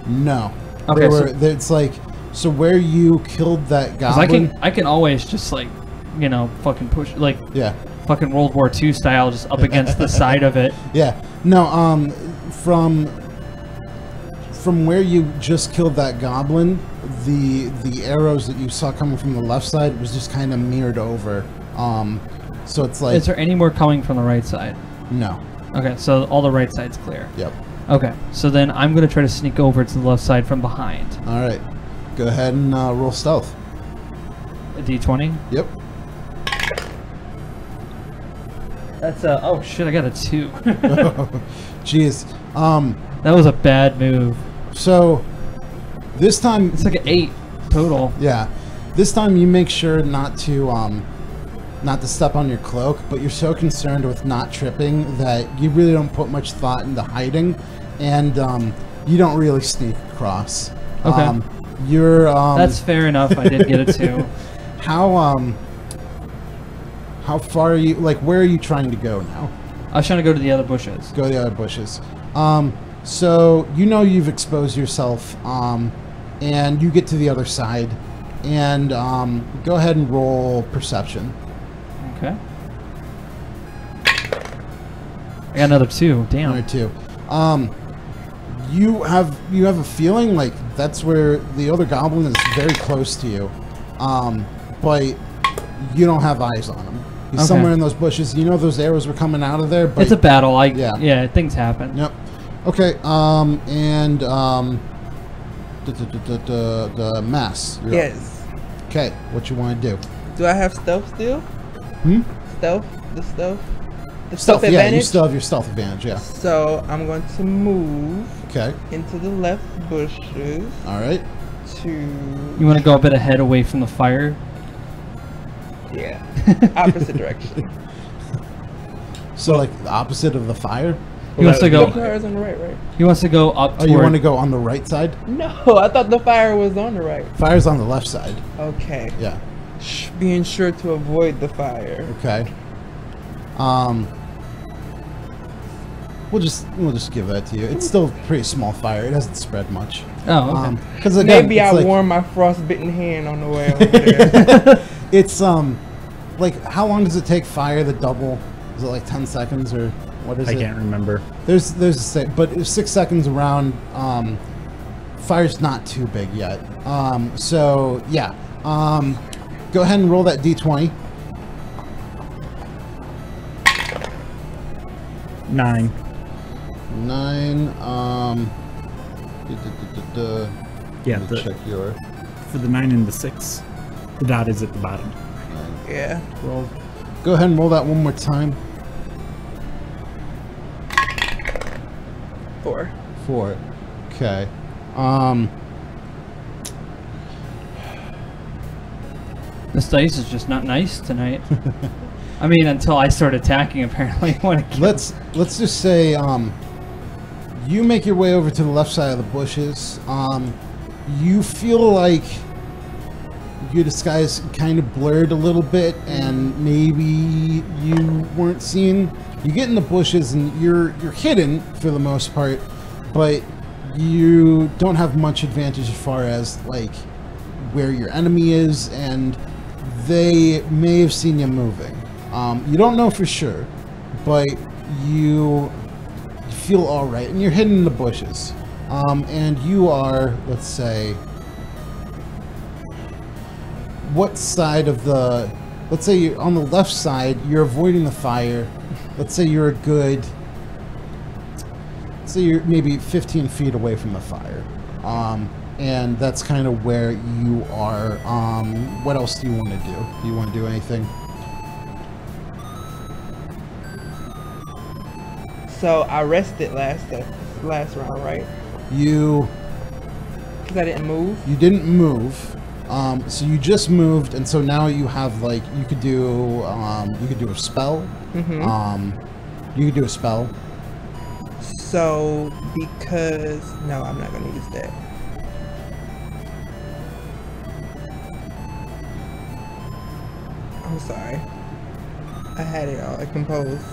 No. Okay, It's like, so where you killed that goblin. I can always just like, you know, fucking push like. Yeah. Fucking World War II style, just up against the side of it. Yeah. No. From where you just killed that goblin, the arrows that you saw coming from the left side was just kind of mirrored over. So it's like. Is there any more coming from the right side? No. Okay, so all the right side's clear. Yep. Okay, so then I'm gonna try to sneak over to the left side from behind. All right. Go ahead and roll stealth. A D20. Yep. That's a oh shit! I got a 2. Jeez. That was a bad move. So this time It's like an 8 total. yeah. This time you make sure not to step on your cloak, but you're so concerned with not tripping that you really don't put much thought into hiding, and you don't really sneak across. Okay. You're That's fair enough. I did get a 2. How far are you, like, where are you trying to go now? I was trying to go to the other bushes. Go to the other bushes. So you know you've exposed yourself, and you get to the other side, and go ahead and roll perception. Okay. I got another 2. Damn. Another 2. You have a feeling like that's where the other goblin is very close to you, but you don't have eyes on him. He's somewhere in those bushes. You know those arrows were coming out of there, but It's a battle. Yeah. Things happen. Yep. Okay. And the mass. You're up. Yes. Okay. What you want to do? Do I have stealth still? Stealth? The stealth? The stealth Yeah, advantage? you still have your stealth advantage. Yeah. So I'm going to move Okay. into the left bushes All right. to... You want to go a bit ahead away from the fire? Yeah. Opposite direction. So like the opposite of the fire. He wants to The go. fire's on the right, right? He wants to go up Oh, toward. you want to go on the right side? No, I thought the fire was on the right. Fire's on the left side. Okay. Yeah. Being sure to avoid the fire. Okay. We'll just give that to you. It's still a pretty small fire. It hasn't spread much. Oh, okay. Because again, Maybe it's I like, warm my frostbitten hand on the way over there. it's like how long does it take fire to double? Is it like 10 seconds or what is it? I can't remember. There's but 6 seconds around. Fire's not too big yet. So yeah. Go ahead and roll that d20. 9. 9. Yeah, Let me check your. for the 9 and the 6. The dot is at the bottom. Yeah. Roll. Go ahead and roll that one more time. 4. 4. Okay. This dice is just not nice tonight. I mean, until I start attacking, apparently. When it Let's just say you make your way over to the left side of the bushes. You feel like your disguise kind of blurred a little bit, and maybe you weren't seen. You get in the bushes and you're hidden for the most part, but you don't have much advantage as far as like where your enemy is, and they may have seen you moving. You don't know for sure, but you feel all right, and you're hidden in the bushes. And you are, let's say, what side of the? Let's say you're on the left side. You're avoiding the fire. Let's say you're a good. Let's say you're maybe 15 feet away from the fire. And that's kind of where you are. What else do you want to do? Do you want to do anything? So I rested last round, right? You Because I didn't move. didn't move. So you just moved, and so now you have like you could do a spell. You could do a spell. So because no, I'm not gonna use that. I'm sorry. I had it all composed.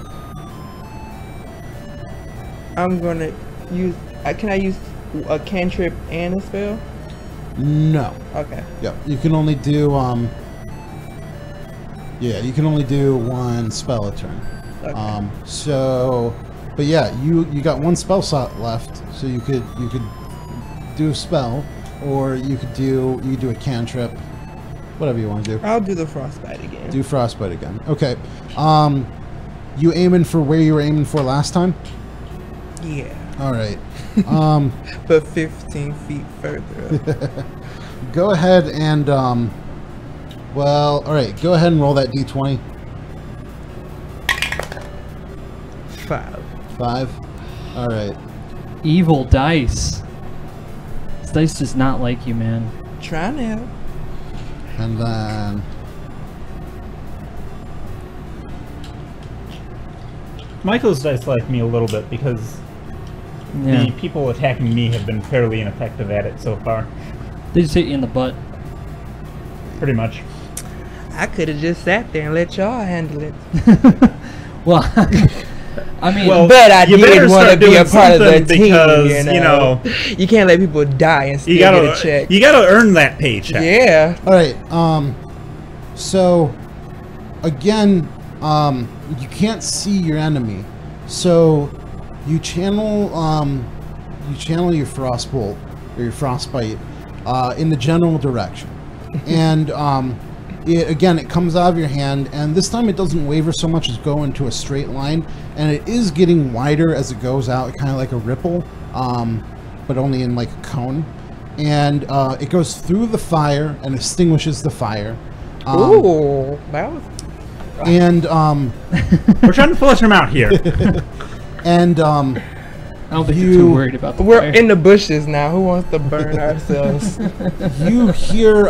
I'm gonna use. Can I use a cantrip and a spell? No. Okay. Yep. You can only do yeah, you can only do one spell a turn. Okay. But yeah, you got one spell slot left, so you could do a spell, or you could do a cantrip, whatever you want to do. I'll do the frostbite again. Do frostbite again. Okay. You aiming for where you were aiming for last time? Yeah. All right. But 15 feet further. Go ahead and well, all right. Go ahead and roll that d20. 5. 5. All right. Evil dice. This dice does not like you, man. Trying to help. And then Michael's dice like me a little bit because the people attacking me have been fairly ineffective at it so far. They just hit you in the butt. Pretty much. I could have just sat there and let y'all handle it. Well, I mean, but I you did want to be a part of the team, because, you know. You can't let people die and still get a check. You gotta earn that paycheck. Yeah. all right. So again, you can't see your enemy, so you channel your frostbolt or your frostbite in the general direction, and it comes out of your hand, and this time it doesn't waver so much as go into a straight line, and it is getting wider as it goes out, kind of like a ripple, but only in like a cone, and it goes through the fire and extinguishes the fire. Ooh, that was. And we're trying to flush him out here. and I don't think you're too worried about the We're fire. in the bushes now. Who wants to burn ourselves? you hear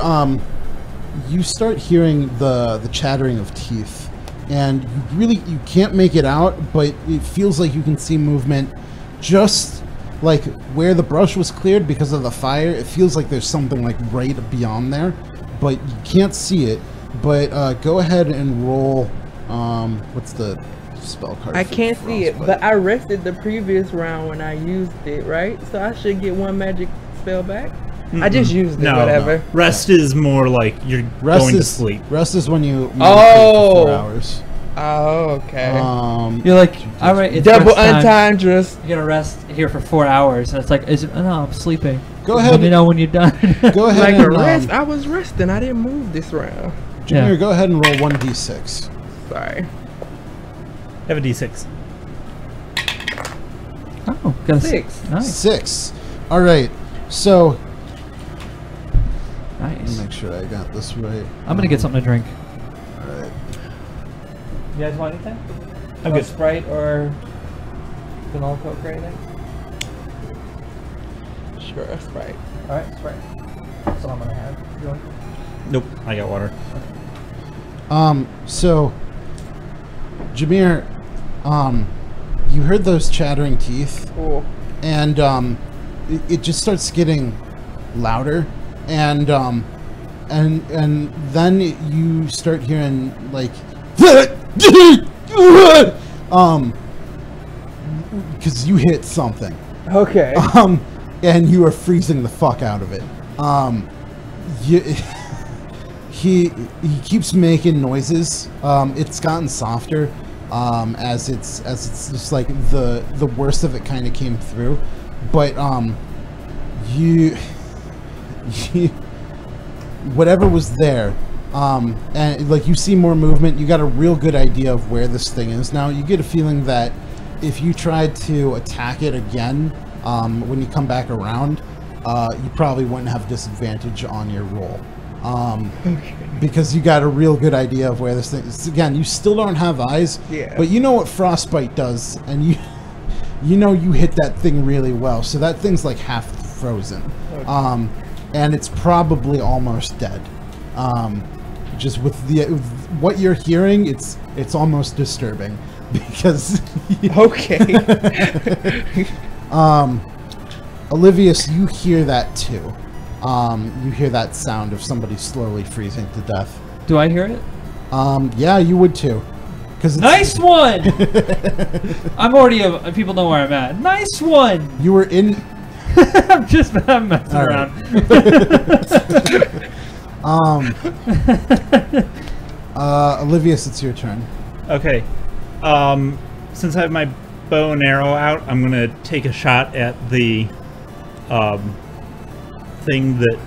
you start hearing the chattering of teeth, and you can't make it out, but it feels like you can see movement just like where the brush was cleared because of the fire. It feels like there's something like right beyond there, but you can't see it. But go ahead and roll what's the spell card? I can't see it, but I rested the previous round when I used it, right? So I should get one magic spell back. I just used it, whatever. No. Rest is more like you're going to sleep. Rest is when you meditate for 4 hours. Oh, okay. You're like, all right, it's Double rest time. entendres. You're gonna rest here for 4 hours. And it's like, no, I'm sleeping. Go ahead. Let me know when you're done. Go ahead Like and a rest. I was resting. I didn't move this round. Junior, go ahead and roll 1d6. Sorry. Have a d6. Oh, got a 6. Nice. 6. All right. So Nice. let me make sure I got this right. I'm gonna get something to drink. All right. You guys want anything? I'm good. Sprite or vanilla Coke or anything? Sure, Sprite. All right, Sprite. That's all I'm gonna have. You want? Nope, I got water. So Jameer, you heard those chattering teeth, Cool. and it just starts getting louder, and then you start hearing like because you hit something, Okay. and you are freezing the fuck out of it. He keeps making noises. It's gotten softer as it's just like the worst of it kind of came through, but you whatever was there, and like you see more movement. You got a real good idea of where this thing is now. You get a feeling that if you tried to attack it again when you come back around, you probably wouldn't have disadvantage on your roll. Because you got a real good idea of where this thing is. Again, you still don't have eyes, but you know what frostbite does, and you know you hit that thing really well. So that thing's like half frozen. and it's probably almost dead. Just with what you're hearing, it's almost disturbing because. Okay. Olivius, you hear that too. You hear that sound of somebody slowly freezing to death. Do I hear it? Yeah, you would too. Nice one! I'm already people know where I'm at. Nice one! You were in... I'm messing around. Olivius, it's your turn. Okay. Since I have my bow and arrow out, I'm gonna take a shot at the thing that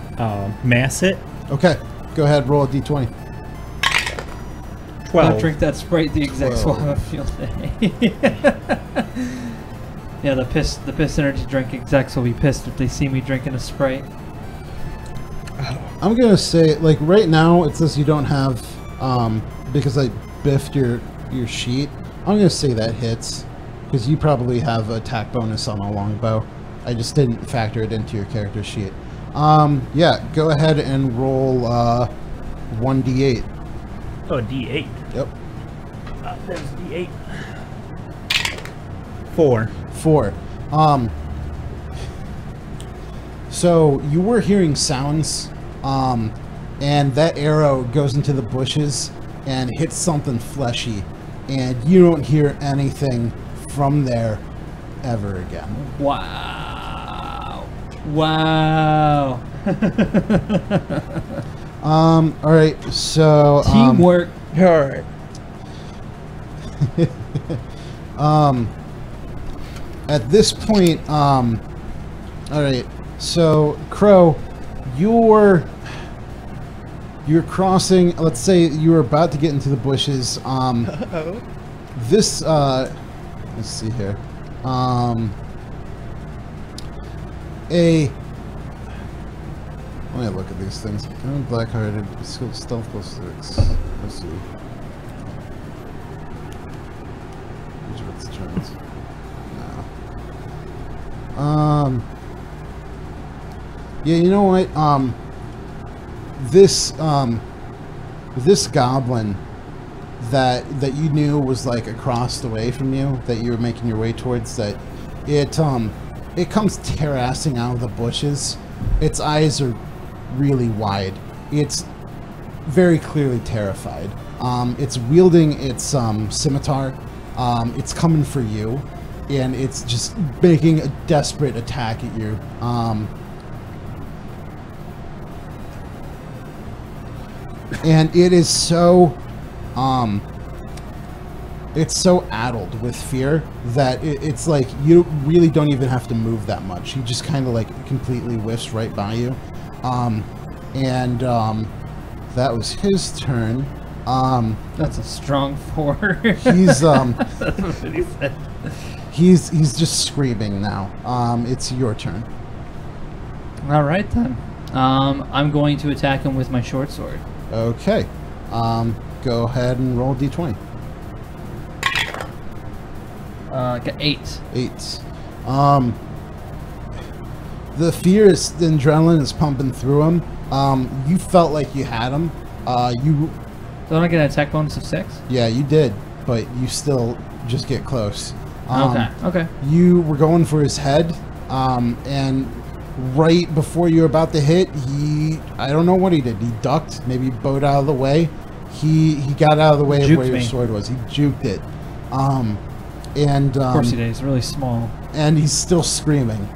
Mass hit. Okay, go ahead, roll a d20. 12. Don't drink that Sprite. The execs will have a field day. Yeah, the piss energy drink execs will be pissed if they see me drinking a Sprite. I'm gonna say, like, right now it says you don't have, because I biffed your sheet. I'm gonna say that hits, because you probably have attack bonus on a longbow. I just didn't factor it into your character sheet. Yeah, go ahead and roll 1d8. Oh, D8. Yep. There's D8. 4. 4. So you were hearing sounds, and that arrow goes into the bushes and hits something fleshy, and you don't hear anything from there ever again. Wow. Wow. All right, so Teamwork. All right. At this point, all right, so Crow, you're crossing. Let's say you were about to get into the bushes. Uh-oh. This let's see here. Let me look at these things. Black-hearted, stealth plus 6. Let's see. What's the turns? No. Yeah, you know what? This goblin that you knew was like across the way from you, that you were making your way towards, that it comes terracing out of the bushes. Its eyes are really wide. It's very clearly terrified. It's wielding its scimitar. It's coming for you, and it's just making a desperate attack at you. And it is so it's so addled with fear that it's like you really don't even have to move that much. He just kind of like completely whiffs right by you. That was his turn. That's a strong 4. He's That's what he said. he's just screaming now. It's your turn. All right then. I'm going to attack him with my short sword. Okay. Go ahead and roll d20. Got 8. 8. The fear is, the adrenaline is pumping through him. You felt like you had him. Don't I get an attack bonus of 6? Yeah, you did, but you still just get close. Okay. You were going for his head, and right before you were about to hit, I don't know what he did. He ducked, maybe bowed out of the way. He got out of the way of where your sword was. He juked it. Of course he did. He's really small. And he's still screaming.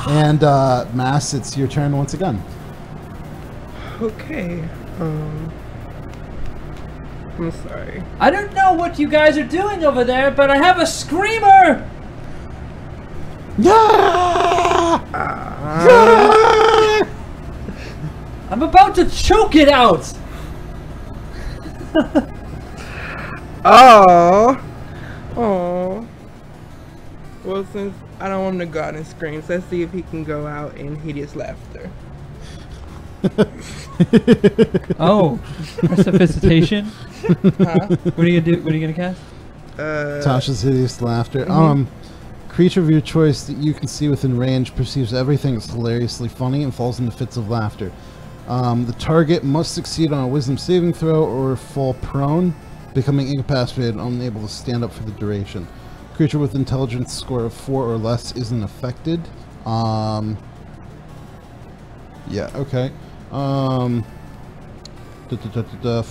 And Mass, it's your turn once again. Okay. I'm sorry. I don't know what you guys are doing over there, but I have a screamer! I'm about to choke it out! Oh. Well, since I don't want him to go out and scream, so let's see if he can go out in hideous laughter. Oh, resuscitation? Huh? What are you gonna do? What are you gonna cast? Tasha's hideous laughter. Creature of your choice that you can see within range perceives everything as hilariously funny and falls into fits of laughter. The target must succeed on a wisdom saving throw or fall prone, becoming incapacitated and unable to stand up for the duration. Creature with intelligence score of 4 or less isn't affected. Yeah, okay. 4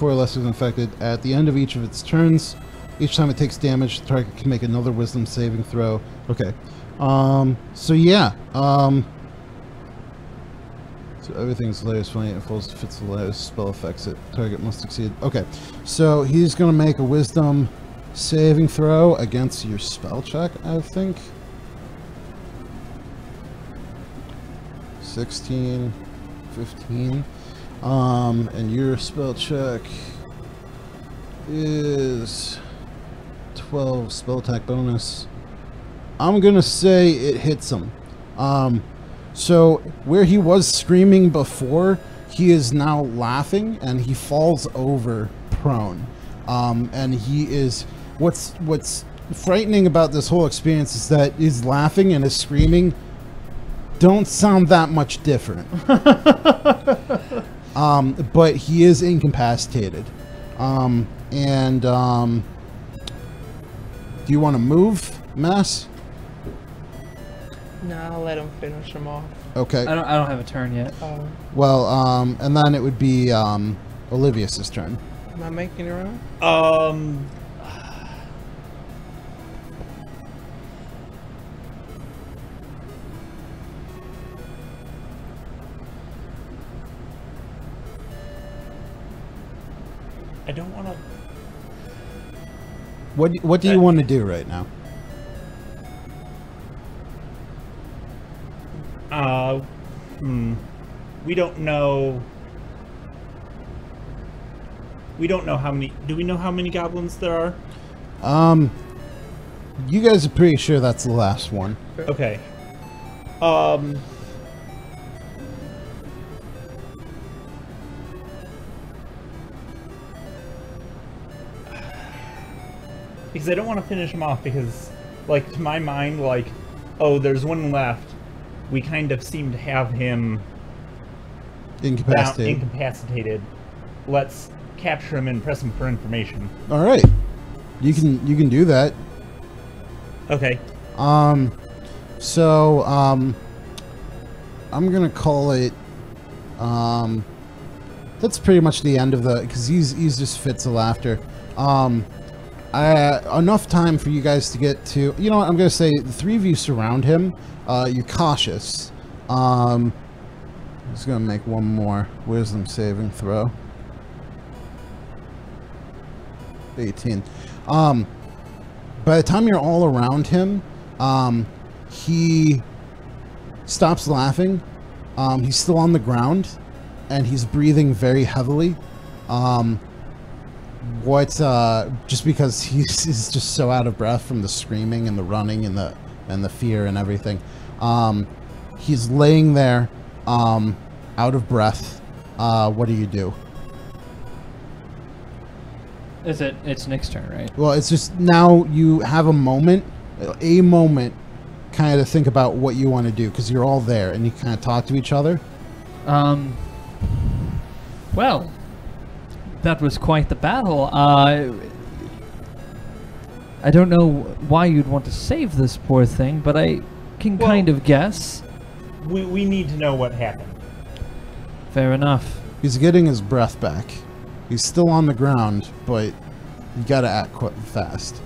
or less isn't affected. At the end of each of its turns, each time it takes damage, the target can make another wisdom saving throw. Okay. So yeah. So everything's hilarious, funny, and falls to fits the latest spell effects. It target must succeed. Okay. So he's gonna make a wisdom saving throw against your spell check, I think. 16, 15. And your spell check is 12 spell attack bonus. I'm gonna say it hits him. So where he was screaming before, he is now laughing and he falls over prone. And he is what's frightening about this whole experience is that his laughing and his screaming don't sound that much different. But he is incapacitated. Do you want to move, Mass? No, I'll let him finish him off. Okay. I don't have a turn yet. Well, and then it would be Olivius's turn. Am I making it wrong? I don't want to. What do you want to do right now? We don't know. We don't know how many. Do we know how many goblins there are? You guys are pretty sure that's the last one. Okay. Because I don't want to finish him off because, like, to my mind, like, oh, there's one left. We kind of seem to have him incapacitated. Let's capture him and press him for information. All right, you can do that. Okay. So I'm gonna call it. That's pretty much the end of the because he's just fits of laughter. Enough time for you guys to get to. You know what? I'm gonna say the three of you surround him. You're cautious. Just gonna make one more wisdom saving throw. 18. By the time you're all around him, he stops laughing. He's still on the ground, and he's breathing very heavily. Just because he's just so out of breath from the screaming and the running and the fear and everything. He's laying there, out of breath. What do you do? It's Nick's turn, right? Well, it's just now you have a moment, kind of to think about what you want to do because you're all there and you kind of talk to each other. Well, that was quite the battle. I don't know why you'd want to save this poor thing, but I can kind of guess. We need to know what happened. Fair enough. He's getting his breath back. He's still on the ground, but you gotta act quite fast.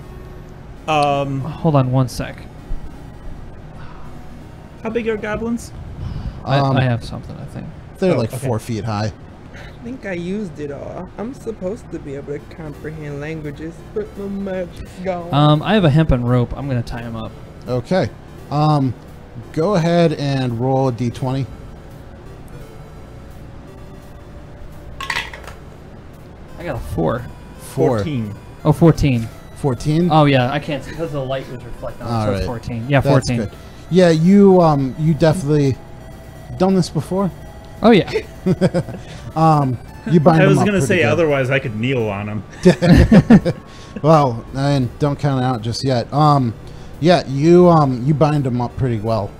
Hold on one sec. How big are goblins? I have something, I think. They're like 4 feet high. I think I used it all. I'm supposed to be able to comprehend languages, but my magic's gone. I have a hempen rope. I'm gonna tie him up. Okay. Go ahead and roll a d20. I got a 4. 14. Oh, 14. 14? Oh, yeah, I can't see because the light was reflecting on it, so it's 14. Yeah, 14. That's good. Yeah, you definitely done this before? Oh, yeah. You bind I was him up going to say, pretty good. otherwise I could kneel on him. Well, and don't count it out just yet. Yeah, you bind him up pretty well.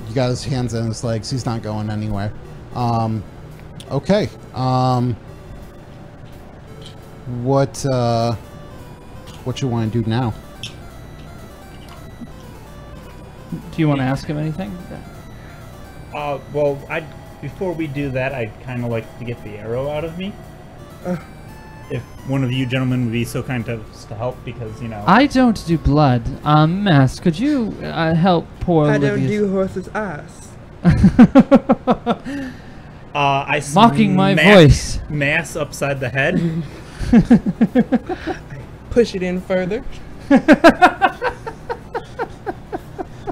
You got his hands and his legs. He's not going anywhere. Okay. What you want to do now? Do you want to ask him anything? Well, before we do that, I'd kind of like to get the arrow out of me. If one of you gentlemen would be so kind to help, because, you know... I don't do blood. Mass, could you help poor I Olivia's... don't do horse's ass. I Mocking my voice. Mass upside the head. Push it in further.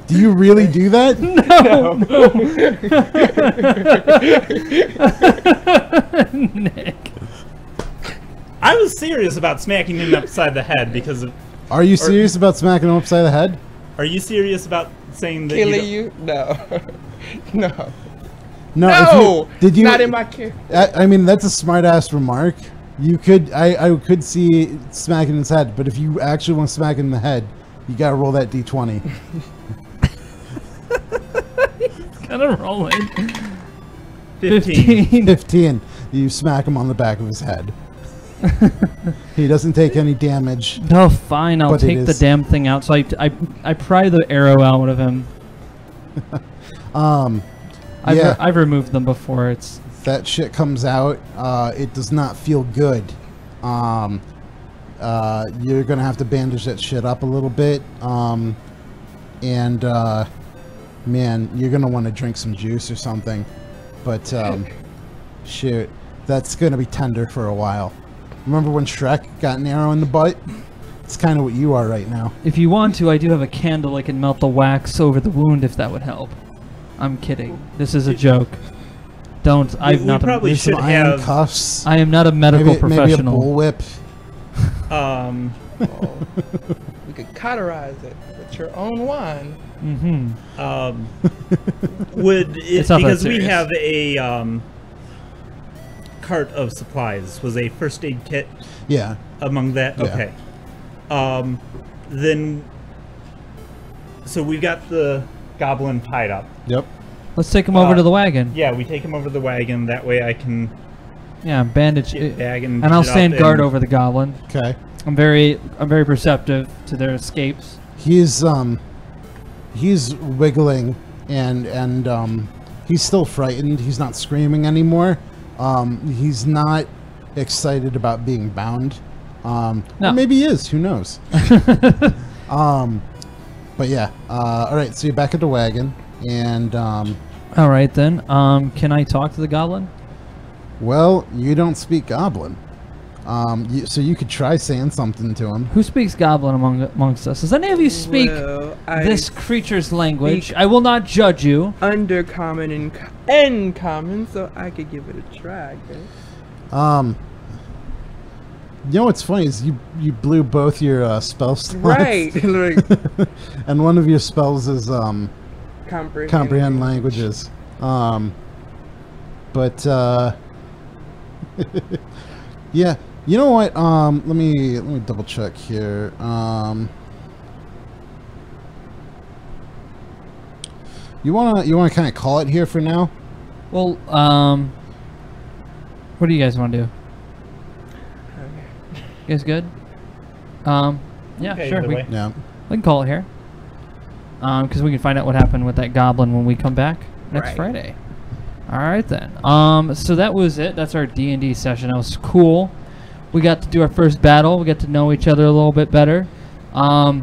Do you really do that? No. Nick. I was serious about smacking him upside the head because of... Are you serious about smacking him upside the head? Are you serious about saying that Killing you? No. No. No. No! Did you? Not in my care. I mean, that's a smart-ass remark. You could... I could see smacking his head, but if you actually want to smack him in the head, you gotta roll that d20. Gotta roll it. 15. 15. You smack him on the back of his head. He doesn't take any damage. No, fine. I'll But take the damn thing out. So I pry the arrow out of him. Yeah. I've removed them before. It's That shit comes out. It does not feel good. You're gonna have to bandage that shit up a little bit. Man, you're gonna want to drink some juice or something. But shoot, that's gonna be tender for a while. Remember when Shrek got an arrow in the butt? It's kind of what you are right now. if you want to, I do have a candle. I can melt the wax over the wound if that would help. I'm kidding. This is a joke. Don't. I've not. probably Some should iron have... cuffs. I am not a medical Maybe a professional. bullwhip. We could cauterize it with your own wine. Mm-hmm. Would it, It's not that because we serious. have a cart of supplies, was a first aid kit Yeah. among that? Yeah. Okay. Then, so we've got the goblin tied up. Yep. Let's take him over to the wagon. Yeah, we take him over to the wagon. That way I can Yeah, bandage get it, back and I'll get up stand guard and- over the goblin. Okay. I'm very perceptive to their escapes. He's wiggling and he's still frightened. He's not screaming anymore. He's not excited about being bound. No. Or maybe he is. Who knows? But yeah. All right. So you're back at the wagon, and All right then. Can I talk to the goblin? well, you don't speak Goblin. So you could try saying something to him. Who speaks goblin amongst us? Does any of you speak Well, I this creature's language? speak- I will not judge you. undercommon and common, so I could give it a try. Okay? You know what's funny is you blew both your spell slots. Right. Like And one of your spells is comprehend. languages. But yeah. You know what? Let me double check here. You wanna kind of call it here for now? Well, what do you guys want to do? You guys good? Yeah, Okay, sure. either We way. Yeah. can call it here. Because we can find out what happened with that goblin when we come back next Right. Friday. All right then. So that was it. That's our D&D session. That was cool. We got to do our first battle. We got to know each other a little bit better. My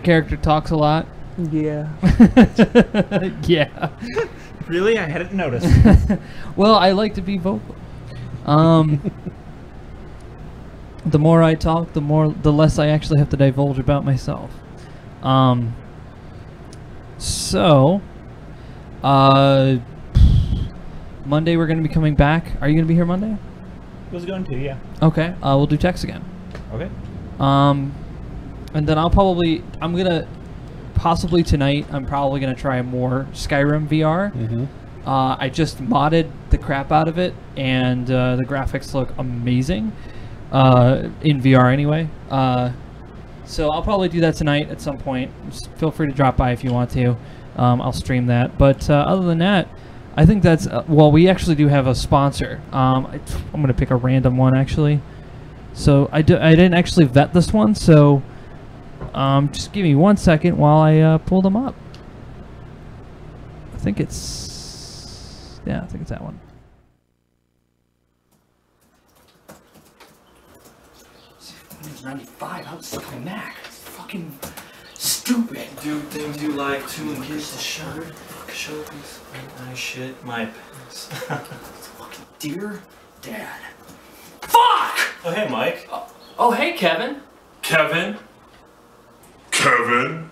character talks a lot. Yeah. Yeah. Really? I hadn't noticed. Well, I like to be vocal. The more I talk, the less I actually have to divulge about myself. So, Monday we're going to be coming back. Are you going to be here Monday? Was going to, yeah. Okay. We'll do text again. Okay. And then I'm gonna possibly tonight. I'm probably gonna try more Skyrim VR. Mm-hmm. I just modded the crap out of it, and the graphics look amazing in VR anyway. So I'll probably do that tonight at some point. Just feel free to drop by if you want to. I'll stream that. But other than that, I think that's... well, we actually do have a sponsor. I'm going to pick a random one, actually. So I didn't actually vet this one, so just give me 1 second while I pull them up. I think it's... yeah, I think it's that one. 95, how does it come back? It's fucking stupid. Do things you like to and kiss the shirt. Show these I shit my pants. Fucking dear dad. Fuck! Oh, hey, Mike. Oh, hey, Kevin. Kevin? Kevin?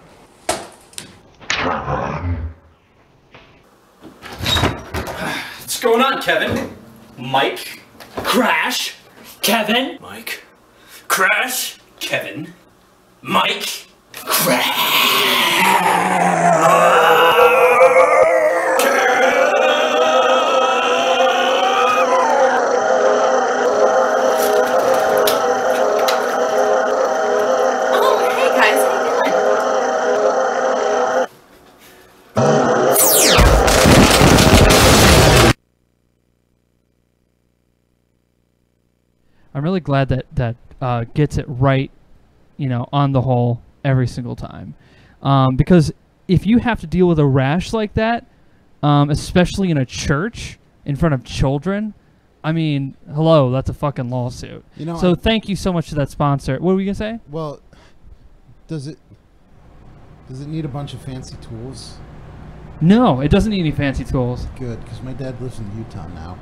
What's going on, Kevin? Mike? Crash? Kevin? Mike? Crash? Kevin? Mike? I'm really glad that gets it right, you know, on the whole every single time, because if you have to deal with a rash like that, especially in a church in front of children, I mean, hello, that's a fucking lawsuit. You know, so thank you so much to that sponsor. What were you gonna say? Well, does it need a bunch of fancy tools? No, it doesn't need any fancy tools. Good, because my dad lives in Utah now.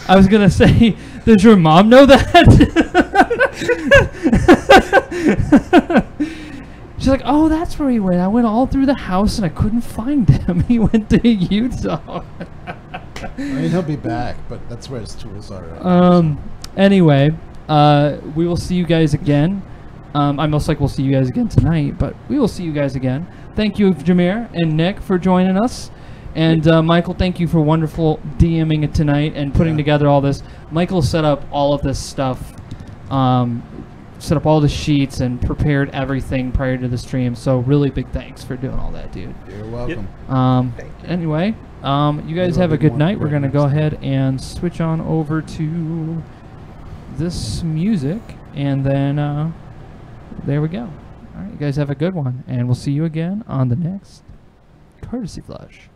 I was gonna say, does your mom know that? She's like, oh, that's where he went. I went all through the house and I couldn't find him. He went to Utah. I mean, he'll be back, but that's where his tools are. Anyway, we will see you guys again. I most likely will see you guys again tonight, but we will see you guys again. Thank you, Jameer and Nick, for joining us. And Michael, thank you for wonderful DMing it tonight and putting together all this. Michael set up all of this stuff, set up all the sheets and prepared everything prior to the stream. So really big thanks for doing all that, dude. You're welcome. Anyway, you guys have a good night. We're going to go ahead and switch on over to this music. And then there we go. All right, you guys have a good one. And we'll see you again on the next Courtesy Flush.